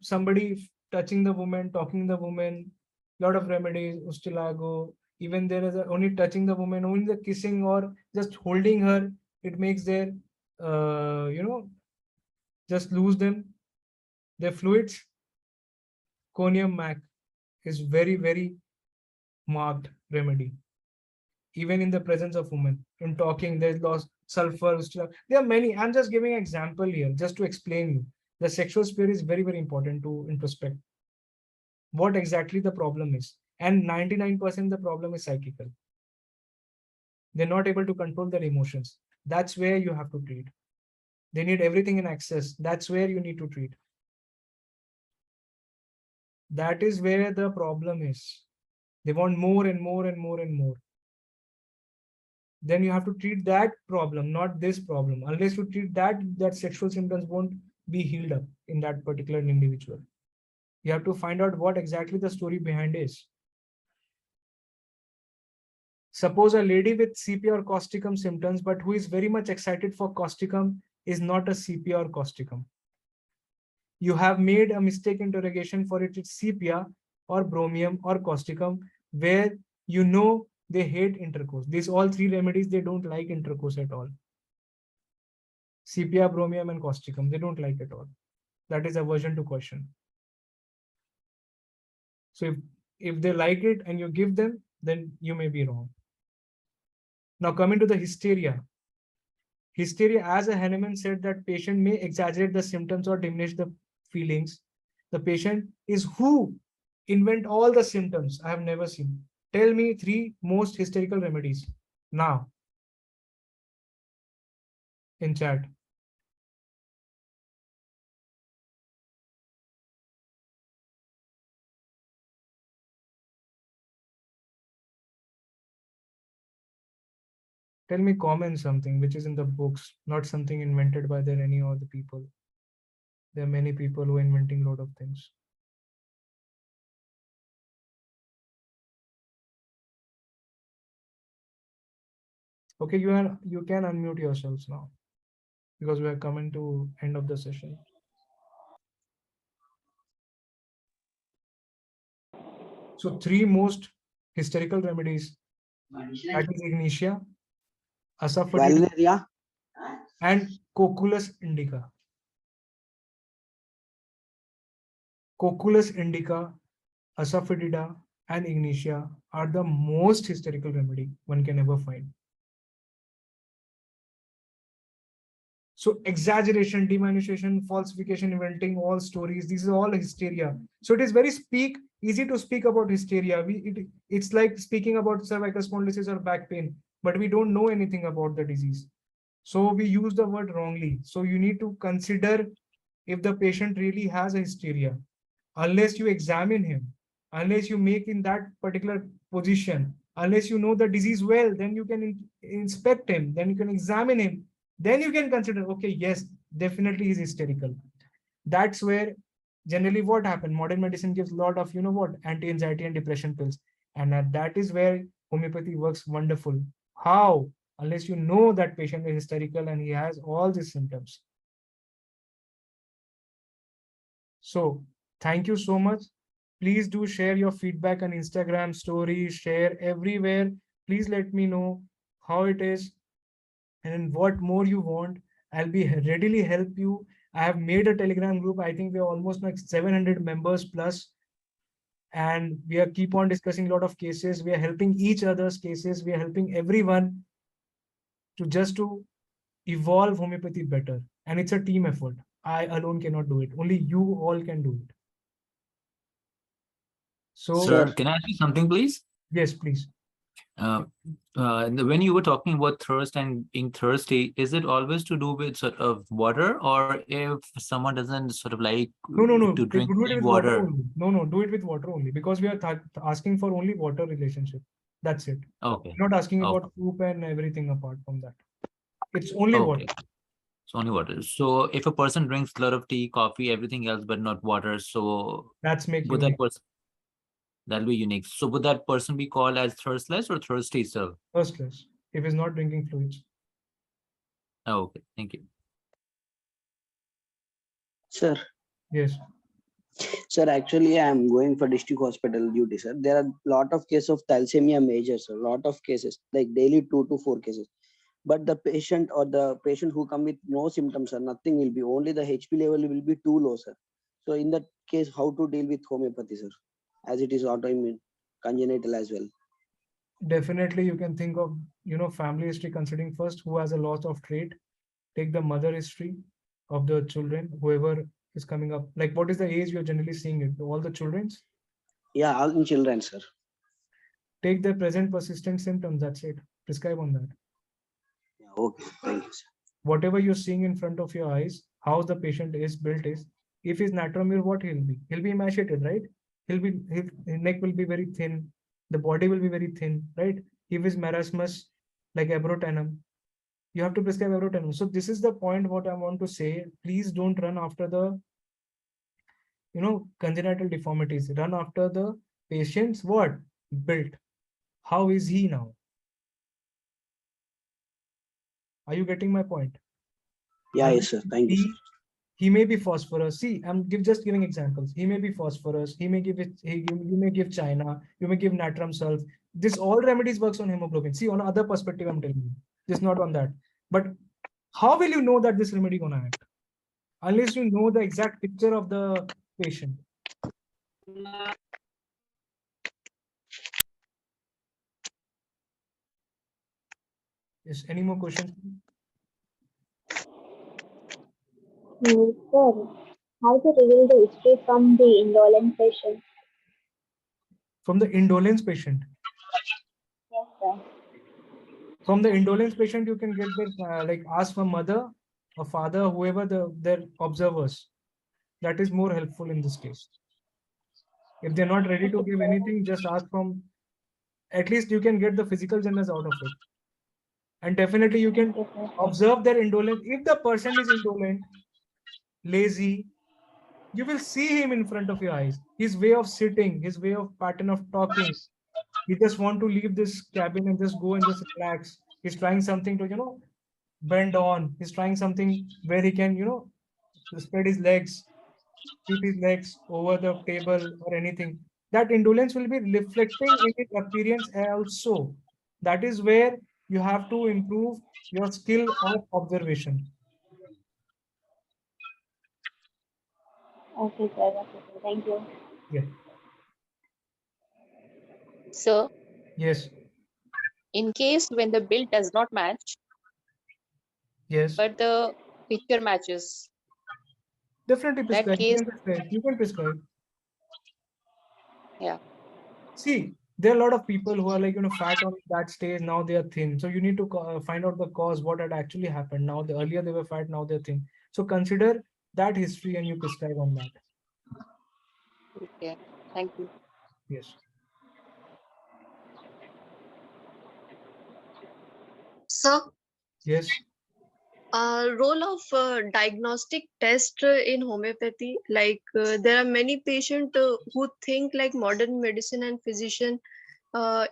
somebody touching the woman, talking the woman, lot of remedies, ustilago, even there is only touching the woman, only the kissing or just holding her, it makes their, just lose them, their fluids. Conium mac is very marked remedy. Even in the presence of women, in talking, there's lost sulfur. There are many. I'm just giving an example here just to explain you. The sexual sphere is very important to introspect what exactly the problem is. And 99% the problem is psychical. They're not able to control their emotions. That's where you have to treat. They need everything in excess. That's where you need to treat. That is where the problem is. They want more and more and more and more. Then you have to treat that problem, not this problem. Unless you treat that sexual symptoms won't be healed up in that particular individual. You have to find out what exactly the story behind is. Suppose a lady with CP or causticum symptoms, but who is very much excited for causticum is not a CP or causticum. You have made a mistake interrogation for it. It's sepia or bromium or causticum, where you know they hate intercourse. These all three remedies, they don't like intercourse at all. Sepia, bromium, and causticum, they don't like at all. That is aversion to caution. So if they like it and you give them, then you may be wrong. Now coming to the hysteria. Hysteria, as a Hahnemann said, that patient may exaggerate the symptoms or diminish the feelings. The patient is who invent all the symptoms I have never seen. Tell me 3 most hysterical remedies now in chat. Tell me common something which is in the books, not something invented by there any other people. There are many people who are inventing a lot of things. Okay, you can unmute yourselves now because we are coming to end of the session. So 3 most hysterical remedies, that is ignitia, asafoetida, Valeria. and Cocculus indica. Cocculus indica, asafoetida, and ignitia are the most hysterical remedy one can ever find. So exaggeration, diminution, falsification, inventing all stories, these are all hysteria. So it is very easy to speak about hysteria. It's like speaking about cervical spondylosis or back pain, but we don't know anything about the disease. So we use the word wrongly. So you need to consider if the patient really has a hysteria. Unless you examine him, unless you make in that particular position, unless you know the disease well, then you can inspect him, then you can examine him, then you can consider, okay, yes, definitely he's hysterical. That's where generally what happened, modern medicine gives a lot of, anti-anxiety and depression pills. And that is where homeopathy works wonderful. How? Unless you know that patient is hysterical and he has all these symptoms. So thank you so much. Please do share your feedback on Instagram stories, share everywhere. Please let me know how it is and what more you want. I'll be readily help you. I have made a Telegram group. I think we're almost like 700 members plus. And we are keep on discussing a lot of cases. We are helping each other's cases. We are helping everyone to evolve homeopathy better. And it's a team effort. I alone cannot do it. Only you all can do it. So, Sir, can I ask you something, please? yes, please. When you were talking about thirst and being thirsty, is it always to do with sort of water, or if someone doesn't sort of like No. to drink Do it with water? water only. No, do it with water only because we are asking for only water relationship. That's it. Okay. We're not asking Okay. about soup and everything apart from that. It's only water. Okay. So only water. So if a person drinks a lot of tea, coffee, everything else, but not water, so That's make would unique. that person, that'll be unique. So would that person be called as thirstless or thirsty still? Thirstless if he's not drinking fluids. Oh, okay, thank you. Sir, Yes. sir, actually, I am going for district hospital duty, sir. There are lot of cases of thalassemia major, sir. Lot of cases, like daily 2 to 4 cases. But the patient who come with no symptoms, sir, nothing will be. Only the HP level will be too low, sir. So in that case, how to deal with homeopathy, sir? As it is autoimmune, congenital as well. Definitely you can think of, family history considering first who has a loss of trait. Take the mother history of the children, whoever is coming up. Like what is the age you're generally seeing it? All the children's? Yeah, all in children, sir. Take the present persistent symptoms, that's it. Prescribe on that. Yeah, okay, thank you, sir. Whatever you're seeing in front of your eyes, how the patient is built is, if he's natromure, what he'll be? He'll be emaciated, right? His neck will be very thin, the body will be very thin, right? If his marasmus, like abrotanum, you have to prescribe abrotanum. So this is the point what I want to say. Please don't run after the, congenital deformities. Run after the patient's what? Built. How is he now? Are you getting my point? Yeah, yes, sir. Thank you, sir. He may be phosphorus. See, just giving examples. He may be phosphorus. He may give it. You may give China. You may give natrum sulf. This all remedies works on hemoglobin. See, on other perspective, I'm telling you. This not on that. But how will you know that this remedy gonna act? Unless you know the exact picture of the patient. Yes. Any more questions? Sir, how to reveal the history from the indolent patient? From the indolence patient. Yes, sir. From the indolence patient, you can get their ask for mother or father, whoever their observers. That is more helpful in this case. If they're not ready to give anything, just ask from. At least you can get the physical genders out of it. And definitely you can observe their indolence. If the person is indolent, lazy, you will see him in front of your eyes. His way of sitting, his way of pattern of talking. He just want to leave this cabin and just go and just relax. He's trying something to, bend on. He's trying something where he can, spread his legs, keep his legs over the table or anything. That indolence will be reflecting in his appearance also. That is where you have to improve your skill of observation. Okay, sir. Okay, sir. Thank you. Yeah. So, Yes. in case when the bill does not match, Yes. but the picture matches, Definitely that prescribe. case, You can prescribe. yeah. See, there are a lot of people who are fat on that stage. Now they are thin. So you need to find out the cause, what had actually happened. Now, earlier they were fat, now they're thin. So consider that history and you prescribe on that. Okay, thank you. Yes. Sir, Yes. role of diagnostic test in homeopathy. Like there are many patients who think like modern medicine and physician,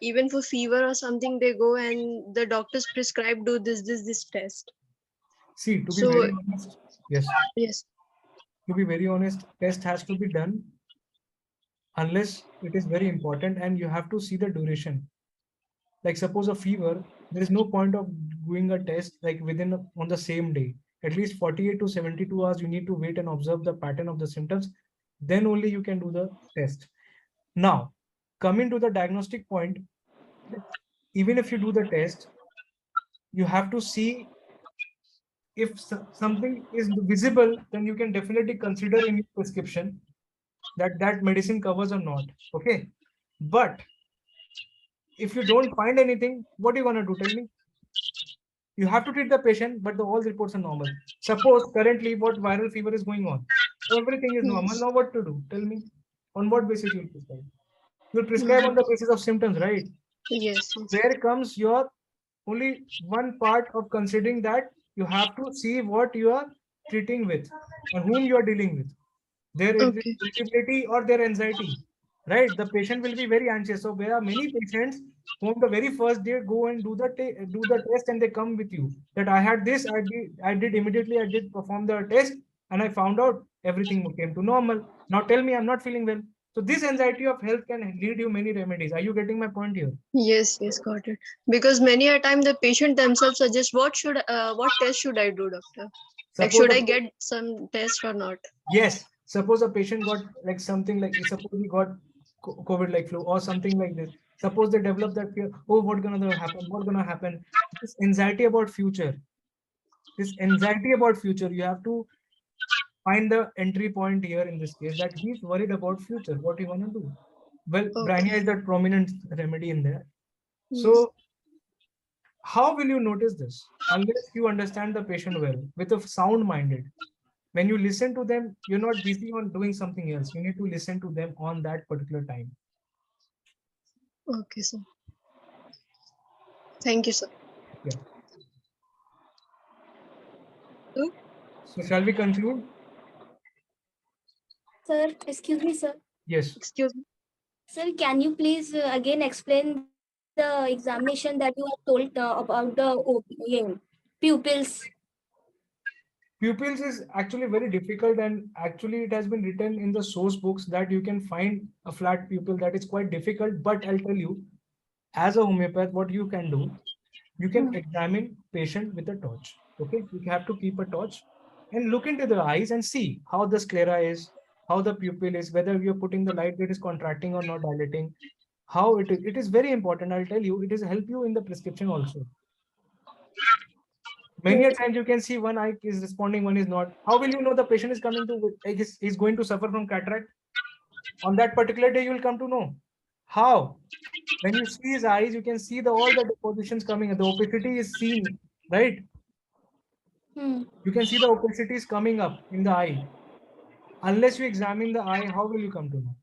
even for fever or something, they go and the doctors prescribe do this test. See, to be So very honest, yes. yes, To be very honest, test has to be done unless it is very important and you have to see the duration. Like suppose a fever, there is no point of doing a test like on the same day. At least 48 to 72 hours, you need to wait and observe the pattern of the symptoms. Then only you can do the test. Now, coming to the diagnostic point, even if you do the test, you have to see if something is visible, then you can definitely consider in your prescription that medicine covers or not. Okay. But if you don't find anything, what are you going to do? Tell me. You have to treat the patient, but all reports are normal. Suppose currently what viral fever is going on. Everything is normal. yes, Now what to do? Tell me. On what basis you will prescribe? You'll prescribe Mhm. on the basis of symptoms, right? Yes, yes. There comes your only one part of considering that you have to see what you are treating with or whom you are dealing with, their Okay. irritability or their anxiety, right? The patient will be very anxious. So there are many patients who on the very first day go and do the test and they come with you that I had this, I did immediately, I did perform the test and I found out everything came to normal. Now tell me I'm not feeling well. So this anxiety of health can lead you many remedies. Are you getting my point here? Yes, yes, got it. Because many a time the patient themselves suggest what test should I do, doctor? Like, Suppose should a I get some test or not? Yes, suppose a patient got like something like, suppose he got COVID like flu or something like this. Suppose they develop that fear, oh, what gonna happen? What gonna happen? This anxiety about future. This anxiety about future, you have to find the entry point here in this case that he's worried about future. What you wanna do? Well, Okay. Brania is that prominent remedy in there. Yes. So how will you notice this? Unless you understand the patient well, with a sound minded. When you listen to them, you're not busy on doing something else. You need to listen to them on that particular time. Okay, sir. Thank you, sir. Yeah. Hmm? So shall we conclude? Sir, excuse me, sir. Yes. Excuse me. Sir, can you please again explain the examination that you have told about the pupils? Pupils is actually very difficult, and actually it has been written in the source books that you can find a flat pupil. That is quite difficult, but I'll tell you, as a homeopath, what you can do, you can examine patient with a torch. Okay, you have to keep a torch and look into the eyes and see how the sclera is, how the pupil is, whether you're putting the light that is contracting or not dilating, how it is. It is very important. I'll tell you, it is help you in the prescription also. Many a times you can see one eye is responding, one is not. How will you know the patient is coming to, is going to suffer from cataract? On that particular day, you will come to know. How? When you see his eyes, you can see all the depositions coming. The opacity is seen, right? You can see the opacity is coming up in the eye. Unless you examine the eye, how will you come to know?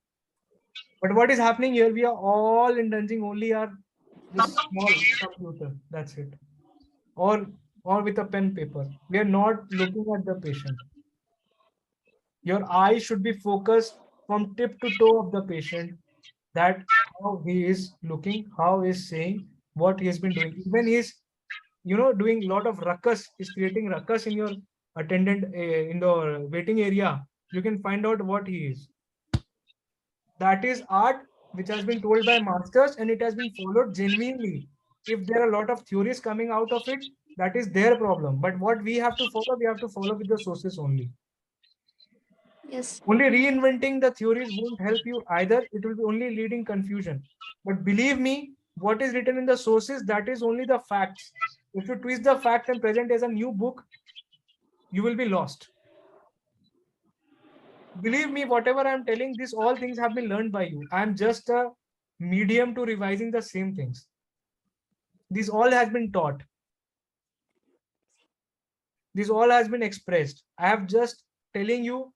But what is happening here? We are all indulging only our this small computer. That's it. Or with a pen paper. We are not looking at the patient. Your eye should be focused from tip to toe of the patient, that how he is looking, how he is saying, what he has been doing. Even he is, doing a lot of ruckus, is creating ruckus in your attendant in the waiting area. You can find out what he is. That is art which has been told by masters and it has been followed genuinely. If there are a lot of theories coming out of it, that is their problem. But what we have to follow with the sources only. Yes. Only reinventing the theories won't help you either. It will be only leading confusion. But believe me, what is written in the sources, that is only the facts. If you twist the fact and present as a new book, you will be lost. Believe me, whatever I'm telling, this all things have been learned by you. I'm just a medium to revising the same things. This all has been taught. This all has been expressed. I have just telling you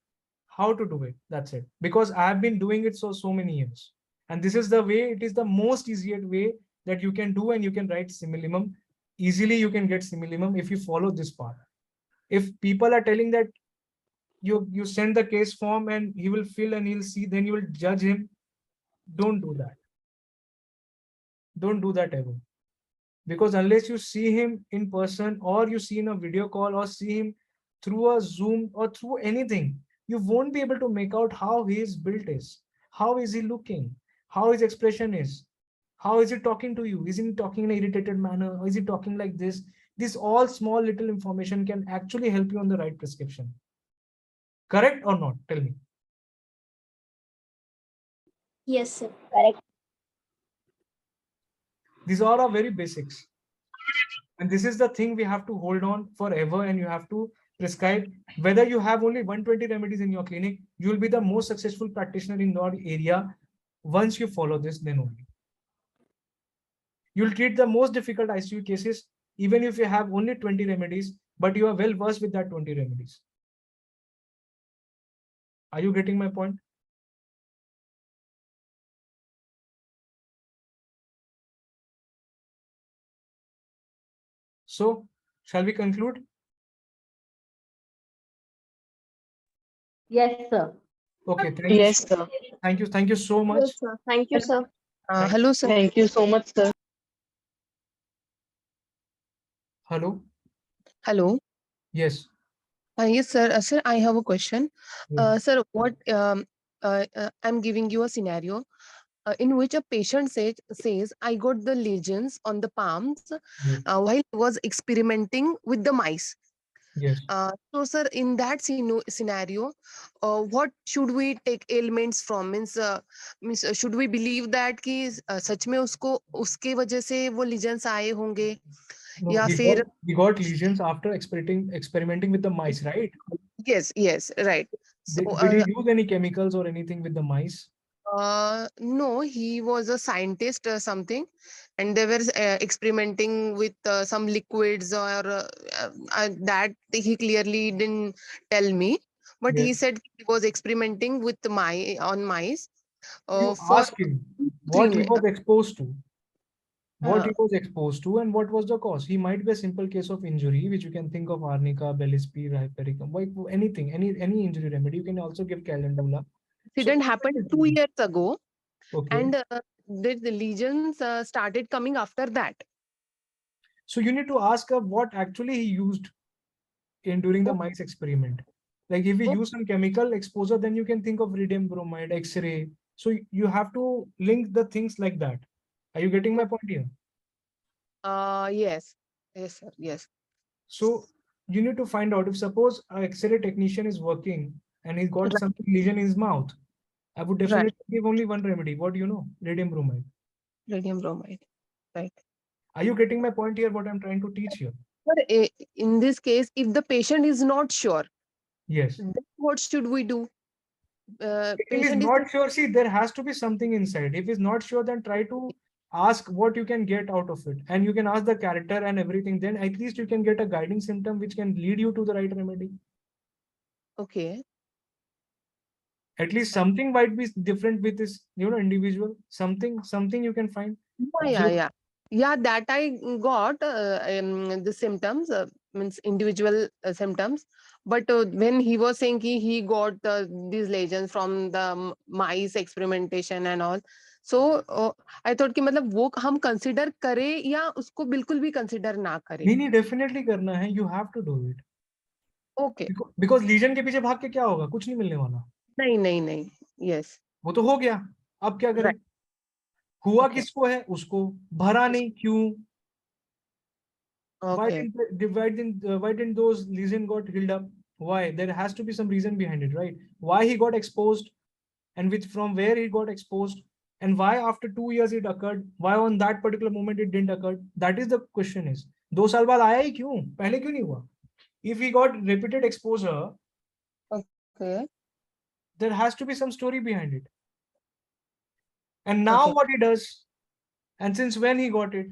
how to do it. That's it. Because I have been doing it so many years. And this is the way, it is the most easiest way that you can do, and you can write simillimum. Easily you can get simillimum if you follow this part. If people are telling that you send the case form and he will fill and he'll see, then you will judge him. Don't do that. Don't do that ever. Because unless you see him in person, or you see in a video call, or see him through a Zoom or through anything, you won't be able to make out how his build is, how is he looking, how his expression is, how is he talking to you, is he talking in an irritated manner, or is he talking like this. This all small little information can actually help you on the right prescription. Correct or not? Tell me. Yes, sir. Correct. These all are very basics. And this is the thing we have to hold on forever, and you have to prescribe. Whether you have only 120 remedies in your clinic, you will be the most successful practitioner in your area. Once you follow this, then only. You'll treat the most difficult ICU cases, even if you have only 20 remedies, but you are well versed with that 20 remedies. Are you getting my point? So, shall we conclude? Yes, sir. Okay, thank you. Yes, sir. Thank you so much. Yes, sir. Thank you, sir. Hello, sir. Thank you so much, sir. Hello. Hello. Yes. Yes, sir. Sir, I have a question. Yes. Sir, I'm giving you a scenario in which a patient says, I got the lesions on the palms Yes. while I was experimenting with the mice. Yes. So, sir, in that scenario, what should we take ailments from? Means should we believe that कि सच में उसको उसके वजह से वो lesions आए होंगे No, या फिर he got lesions after experimenting with the mice, right? yes, right. So, Did he use any chemicals or anything with the mice? no, he was a scientist or something, and they were experimenting with some liquids or that he clearly didn't tell me. But he Yes. said he was experimenting with on mice You for ask him 3 what he was exposed to. What he uh, was exposed to and what was the cause. He might be a simple case of injury, which you can think of arnica, Bellispie, hypericum, anything, any injury remedy. You can also give calendula. incident happened 2 years ago, Okay. and the lesions started coming after that. So you need to ask what actually he used during the mice experiment. Like if we use some chemical exposure, then you can think of rhodium bromide, X-ray. So you have to link the things like that. Are you getting my point here? Yes, sir, yes. So you need to find out if suppose an X-ray technician is working and he's got some lesion in his mouth. I would definitely give only one remedy. What do you know? Rhodium bromide. Rhodium bromide, right. Are you getting my point here? What I'm trying to teach here? But in this case, if the patient is not sure, yes, then what should we do? Patient is not sure. See, there has to be something inside. If he's not sure, then try to ask what you can get out of it, and you can ask the character and everything. Then at least you can get a guiding symptom which can lead you to the right remedy. Okay. At least something might be different with this, individual. Something you can find. Yeah, that I got the symptoms, means individual symptoms. But when he was saying he got these lesions from the mice experimentation and all, so I thought कि मतलब वो हम consider करें या उसको बिल्कुल भी consider ना करें. नहीं, definitely करना है. You have to do it. Okay. Because lesion के पीछे भाग के क्या होगा? कुछ नहीं मिलने वाला. नहीं. Yes. वो तो हो गया. अब क्या करें? हुआ किसको है? उसको. भरा नहीं क्यों? Okay. Why didn't those lesion got healed up? Why? There has to be some reason behind it, right? Why he got exposed, and from where he got exposed, and why after 2 years it occurred? Why on that particular moment it didn't occur? That is the question. Is 2 साल बाद आया ही क्यों? पहले क्यों नहीं हुआ? If he got repeated exposure, okay, there has to be some story behind it. And now what he does, and since when he got it,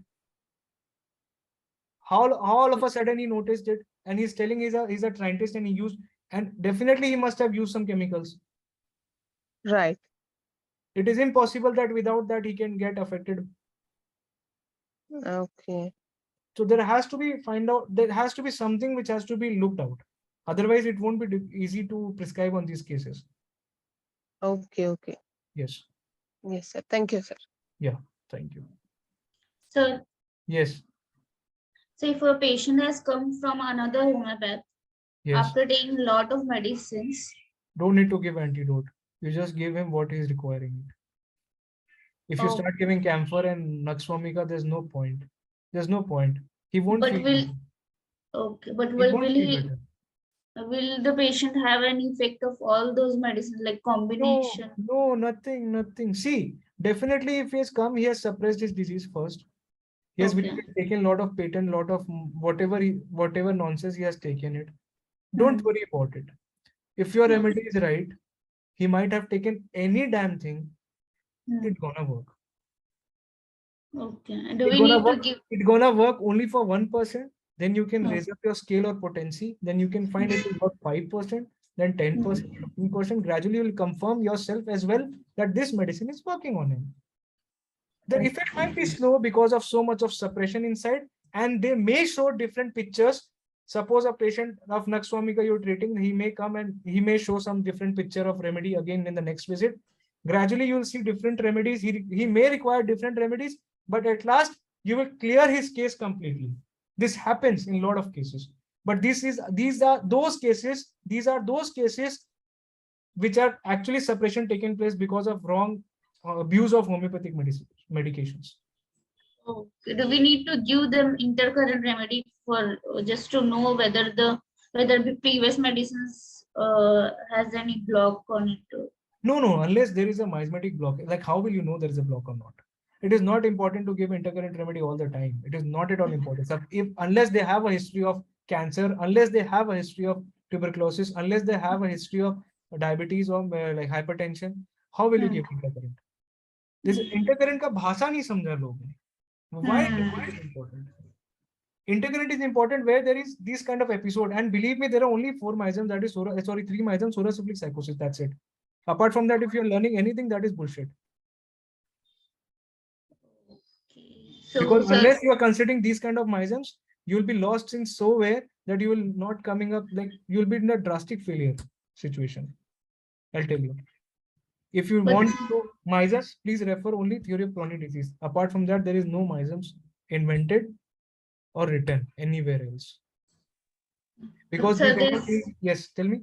how all of a sudden he noticed it, and he's telling he's a scientist and he used, and definitely he must have used some chemicals. Right. It is impossible that without that he can get affected. Okay. So there has to be something which has to be looked out. Otherwise, it won't be easy to prescribe on these cases. Okay. Yes. Yes, sir. Thank you, sir. Yeah, thank you. Sir, Yes. so if a patient has come from another homeopath Yes. after taking a lot of medicines, Don't need to give antidote. You just give him what he is requiring. If you start giving camphor and Naxwamika, there's no point. There's no point. He won't but feel will better. but He will won't feel he better. will the patient have an effect of all those medicines like combination? No, nothing. See, definitely if he has come, he has suppressed his disease first. He has taken a lot of patent, lot of whatever nonsense he has taken it. Don't worry about it. If your remedy is right, he might have taken any damn thing. It's gonna work. Okay. And do we need to give? It's gonna work only for 1%. Then you can raise up your scale or potency. Then you can find it will work 5%, then 10%, 15%. Gradually, you will confirm yourself as well that this medicine is working on him. The effect might be slow because of so much of suppression inside, and they may show different pictures Suppose a patient of nux vomica you're treating, he may come and he may show some different picture of remedy again in the next visit. Gradually, you'll see different remedies. He may require different remedies, but at last, you will clear his case completely. This happens in a lot of cases. But these are those cases which are actually suppression taking place because of wrong abuse of homeopathic medications. Okay. Do we need to give them intercurrent remedy for just to know whether the previous medicines has any block on it? No, unless there is a miasmatic block. Like, how will you know there is a block or not? It is not important to give intercurrent remedy all the time. It is not at all important. So unless they have a history of cancer, unless they have a history of tuberculosis, unless they have a history of diabetes or like hypertension, how will you give intercurrent? This intercurrent का भाषा नहीं समझा लोगों ने. Why is it important? Intercurrent is important where there is this kind of episode, and believe me, there are only 4 miasms. That is 3 miasms, psoriasis psychosis. That's it. Apart from that, if you're learning anything, that is bullshit. So, because unless you are considering these kind of miasms, you will be lost in so way that you will not coming up, like you will be in a drastic failure situation. I'll tell you. If you want to know miasms, please refer only theory of chronic disease. Apart from that, there is no miasms invented or written anywhere else. Because so yes, tell me.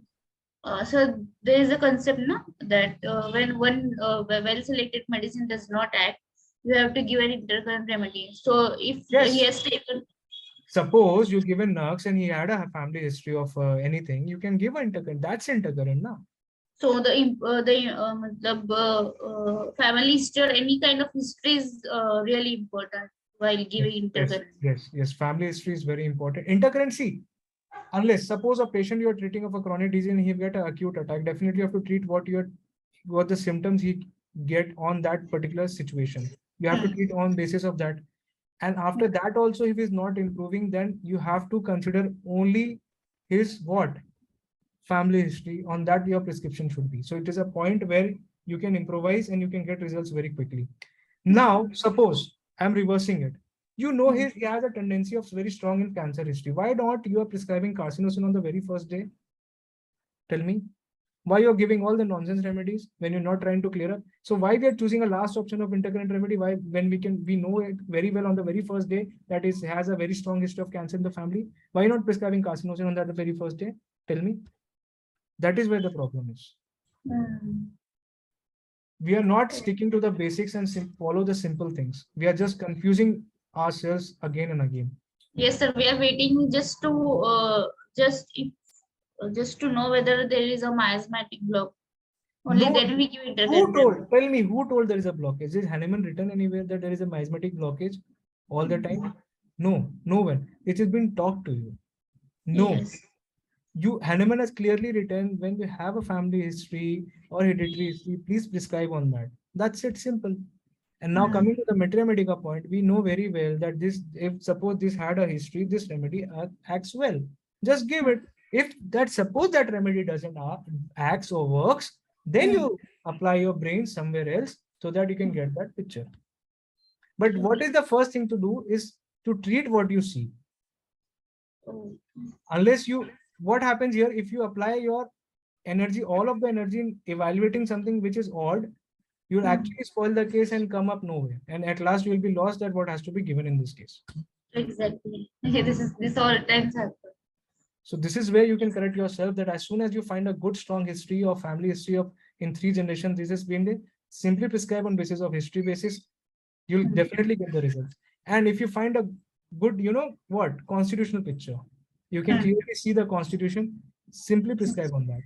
So there is a concept, no, that when one well-selected medicine does not act, you have to give an intercurrent remedy. So if he has taken, suppose you give a nux and he had a family history of anything, you can give an intercurrent. That's intercurrent now. So the family history or any kind of history is really important while giving intercurrent. Yes. Family history is very important. Intercurrent, see, unless suppose a patient you are treating of a chronic disease and he get an acute attack, definitely you have to treat what the symptoms he get on that particular situation. You have to treat on basis of that. And after that also, if he is not improving, then you have to consider only his what? Family history. On that your prescription should be. So it is a point where you can improvise and you can get results very quickly. Now, suppose I'm reversing it. You know, he has a tendency of very strong in cancer history. Why not you are prescribing carcinosin on the very first day? Tell me. Why you're giving all the nonsense remedies when you're not trying to clear up? So why we are choosing a last option of intercurrent remedy? Why, when we know it very well on the very first day that is has a very strong history of cancer in the family? Why not prescribing carcinosin on that the very first day? Tell me. That is where the problem is. We are not sticking to the basics and follow the simple things. We are just confusing ourselves again and again. Yes, sir. We are waiting just to know whether there is a miasmatic block. Only then we give intercurrent. Tell me, who told there is a blockage? Is Hahnemann written anywhere that there is a miasmatic blockage all the time? No one. It has been talked to you. No. Yes. Hahnemann has clearly written, when you have a family history or hereditary history, please prescribe on that. That's it, simple. And now coming to the materia medica point, we know very well that if suppose this had a history, this remedy acts well. Just give it. If suppose that remedy doesn't acts or works, then you apply your brain somewhere else so that you can get that picture. But what is the first thing to do is to treat what you see. Unless what happens here, if you apply your energy, all of the energy in evaluating something which is odd, you'll actually spoil the case and come up nowhere. And at last, you will be lost at what has to be given in this case. Exactly. This all times happen. So this is where you can correct yourself, that as soon as you find a good, strong history or family history of in 3 generations, this has been simply prescribe on basis of history basis, you'll definitely get the results. And if you find a good, constitutional picture, you can clearly see the constitution, simply prescribe on that.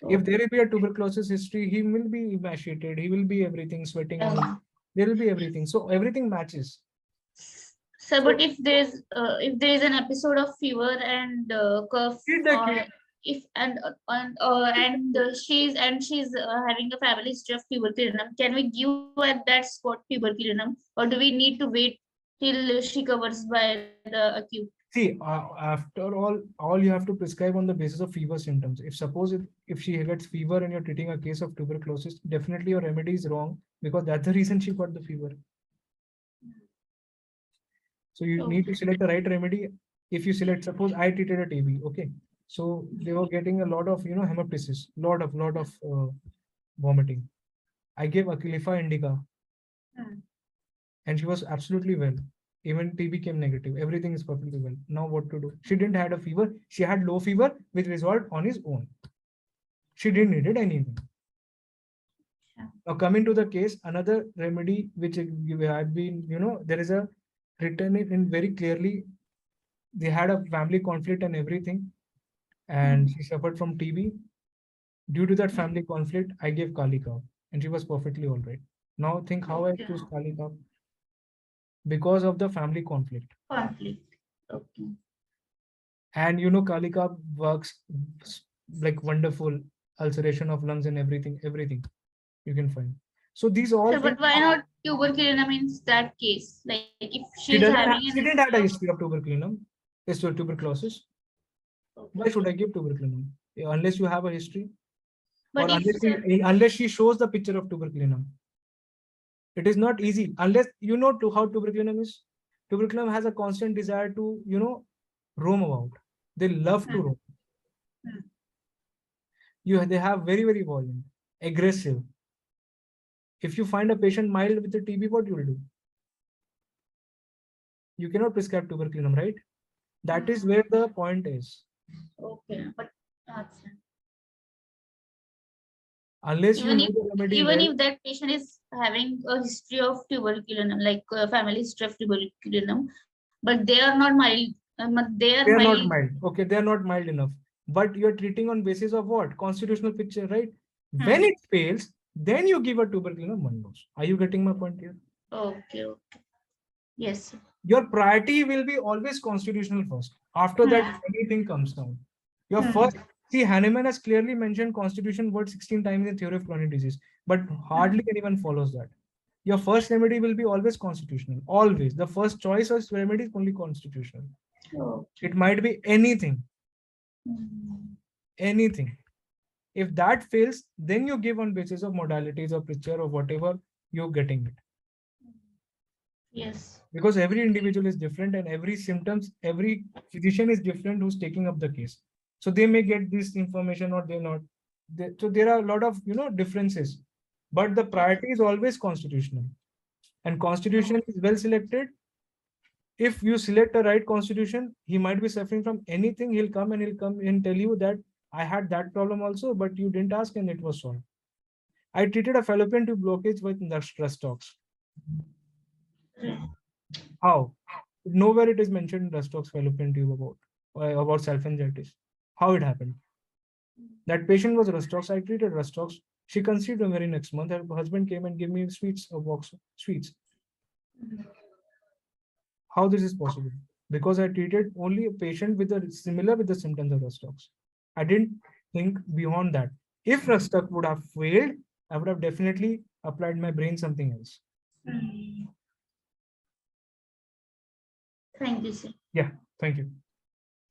If there will be a tuberculosis history, he will be emaciated, he will be everything, sweating, there will be everything. So everything matches. So, but if there is an episode of fever and cough, she's having a family history of tuberculinum, can we give at that spot tuberculinum, or do we need to wait till she covers by the acute? See, after all you have to prescribe on the basis of fever symptoms. If she gets fever and you're treating a case of tuberculosis, definitely your remedy is wrong, because that's the reason she got the fever. So you need to select the right remedy. if you select, suppose I treated a TB, okay, so they were getting a lot of hemoptysis, lot of vomiting. I gave Aquilifa indica, and she was absolutely well. Even TB came negative. Everything is perfectly well. Now what to do? She didn't had a fever. She had low fever, which resolved on his own. She didn't needed anything. Now coming to the case, another remedy which I've been, there is a written it in very clearly. They had a family conflict and everything, and she suffered from TB. Due to that family conflict, I gave Kali Cow, and she was perfectly all right. Now think how I choose Kali Cow. Because of the family conflict. Okay. And Kali Cow works like wonderful, ulceration of lungs and everything you can find. So these all Sir, things. but why not tuberculinum in that case? Like if She she's having she didn't have a history of tuberculinum. It's tuberculosis. Why should I give tuberculinum? Unless you have a history. But Or if unless she shows the picture of tuberculinum. It is not easy unless you know how tuberculinum is. Tuberculinum has a constant desire to, roam about. They love to roam. They have very, very violent, aggressive. If you find a patient mild with a TB, what you will do? You cannot prescribe tuberculinum, right? That is where the point is. okay, but Unless even you know the remedy even well, if that patient is having a history of tuberculinum, like family history of tuberculinum, but they are not mild. They are not mild. Okay, they are not mild enough. But you are treating on basis of what? Constitutional picture, right? When it fails, then you give a tuberculinum 1 dose. Are you getting my point here? Okay. Yes, sir. Your priority will be always constitutional first. After that, anything comes down. Your first, see, Hahnemann has clearly mentioned constitution word 16 times in theory of chronic disease, but hardly anyone follows that. Your first remedy will be always constitutional. Always. The first choice of remedy is only constitutional. It might be anything. Anything. If that fails, then you give on basis of modalities or picture or whatever you're getting it. Yes. Because every individual is different and every physician is different who's taking up the case. So they may get this information or they're not. So there are a lot of differences. But the priority is always constitutional. And constitution is well selected. If you select a right constitution, he might be suffering from anything. He'll come and tell you that I had that problem also, but you didn't ask and it was solved. I treated a fallopian tube blockage with Rustox. How? Nowhere it is mentioned Rustox fallopian tube about salpingitis. How it happened? That patient was Rustox. I treated Rustox. She conceived the very next month. Her husband came and gave me sweets, a box of sweets. How this is possible? Because I treated only a patient with similar with the symptoms of Rustox. I didn't think beyond that. If Rustox would have failed, I would have definitely applied my brain something else. Thank you, sir. Yeah, thank you.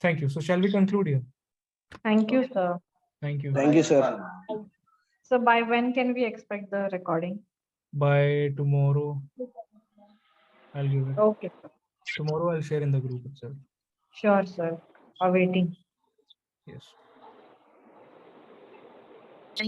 Thank you. So shall we conclude here? Thank you, sir. Thank you. Thank you, sir. So by when can we expect the recording? By tomorrow, I'll give it. Okay. Tomorrow I'll share in the group itself. Sure, sir. Awaiting. Yes.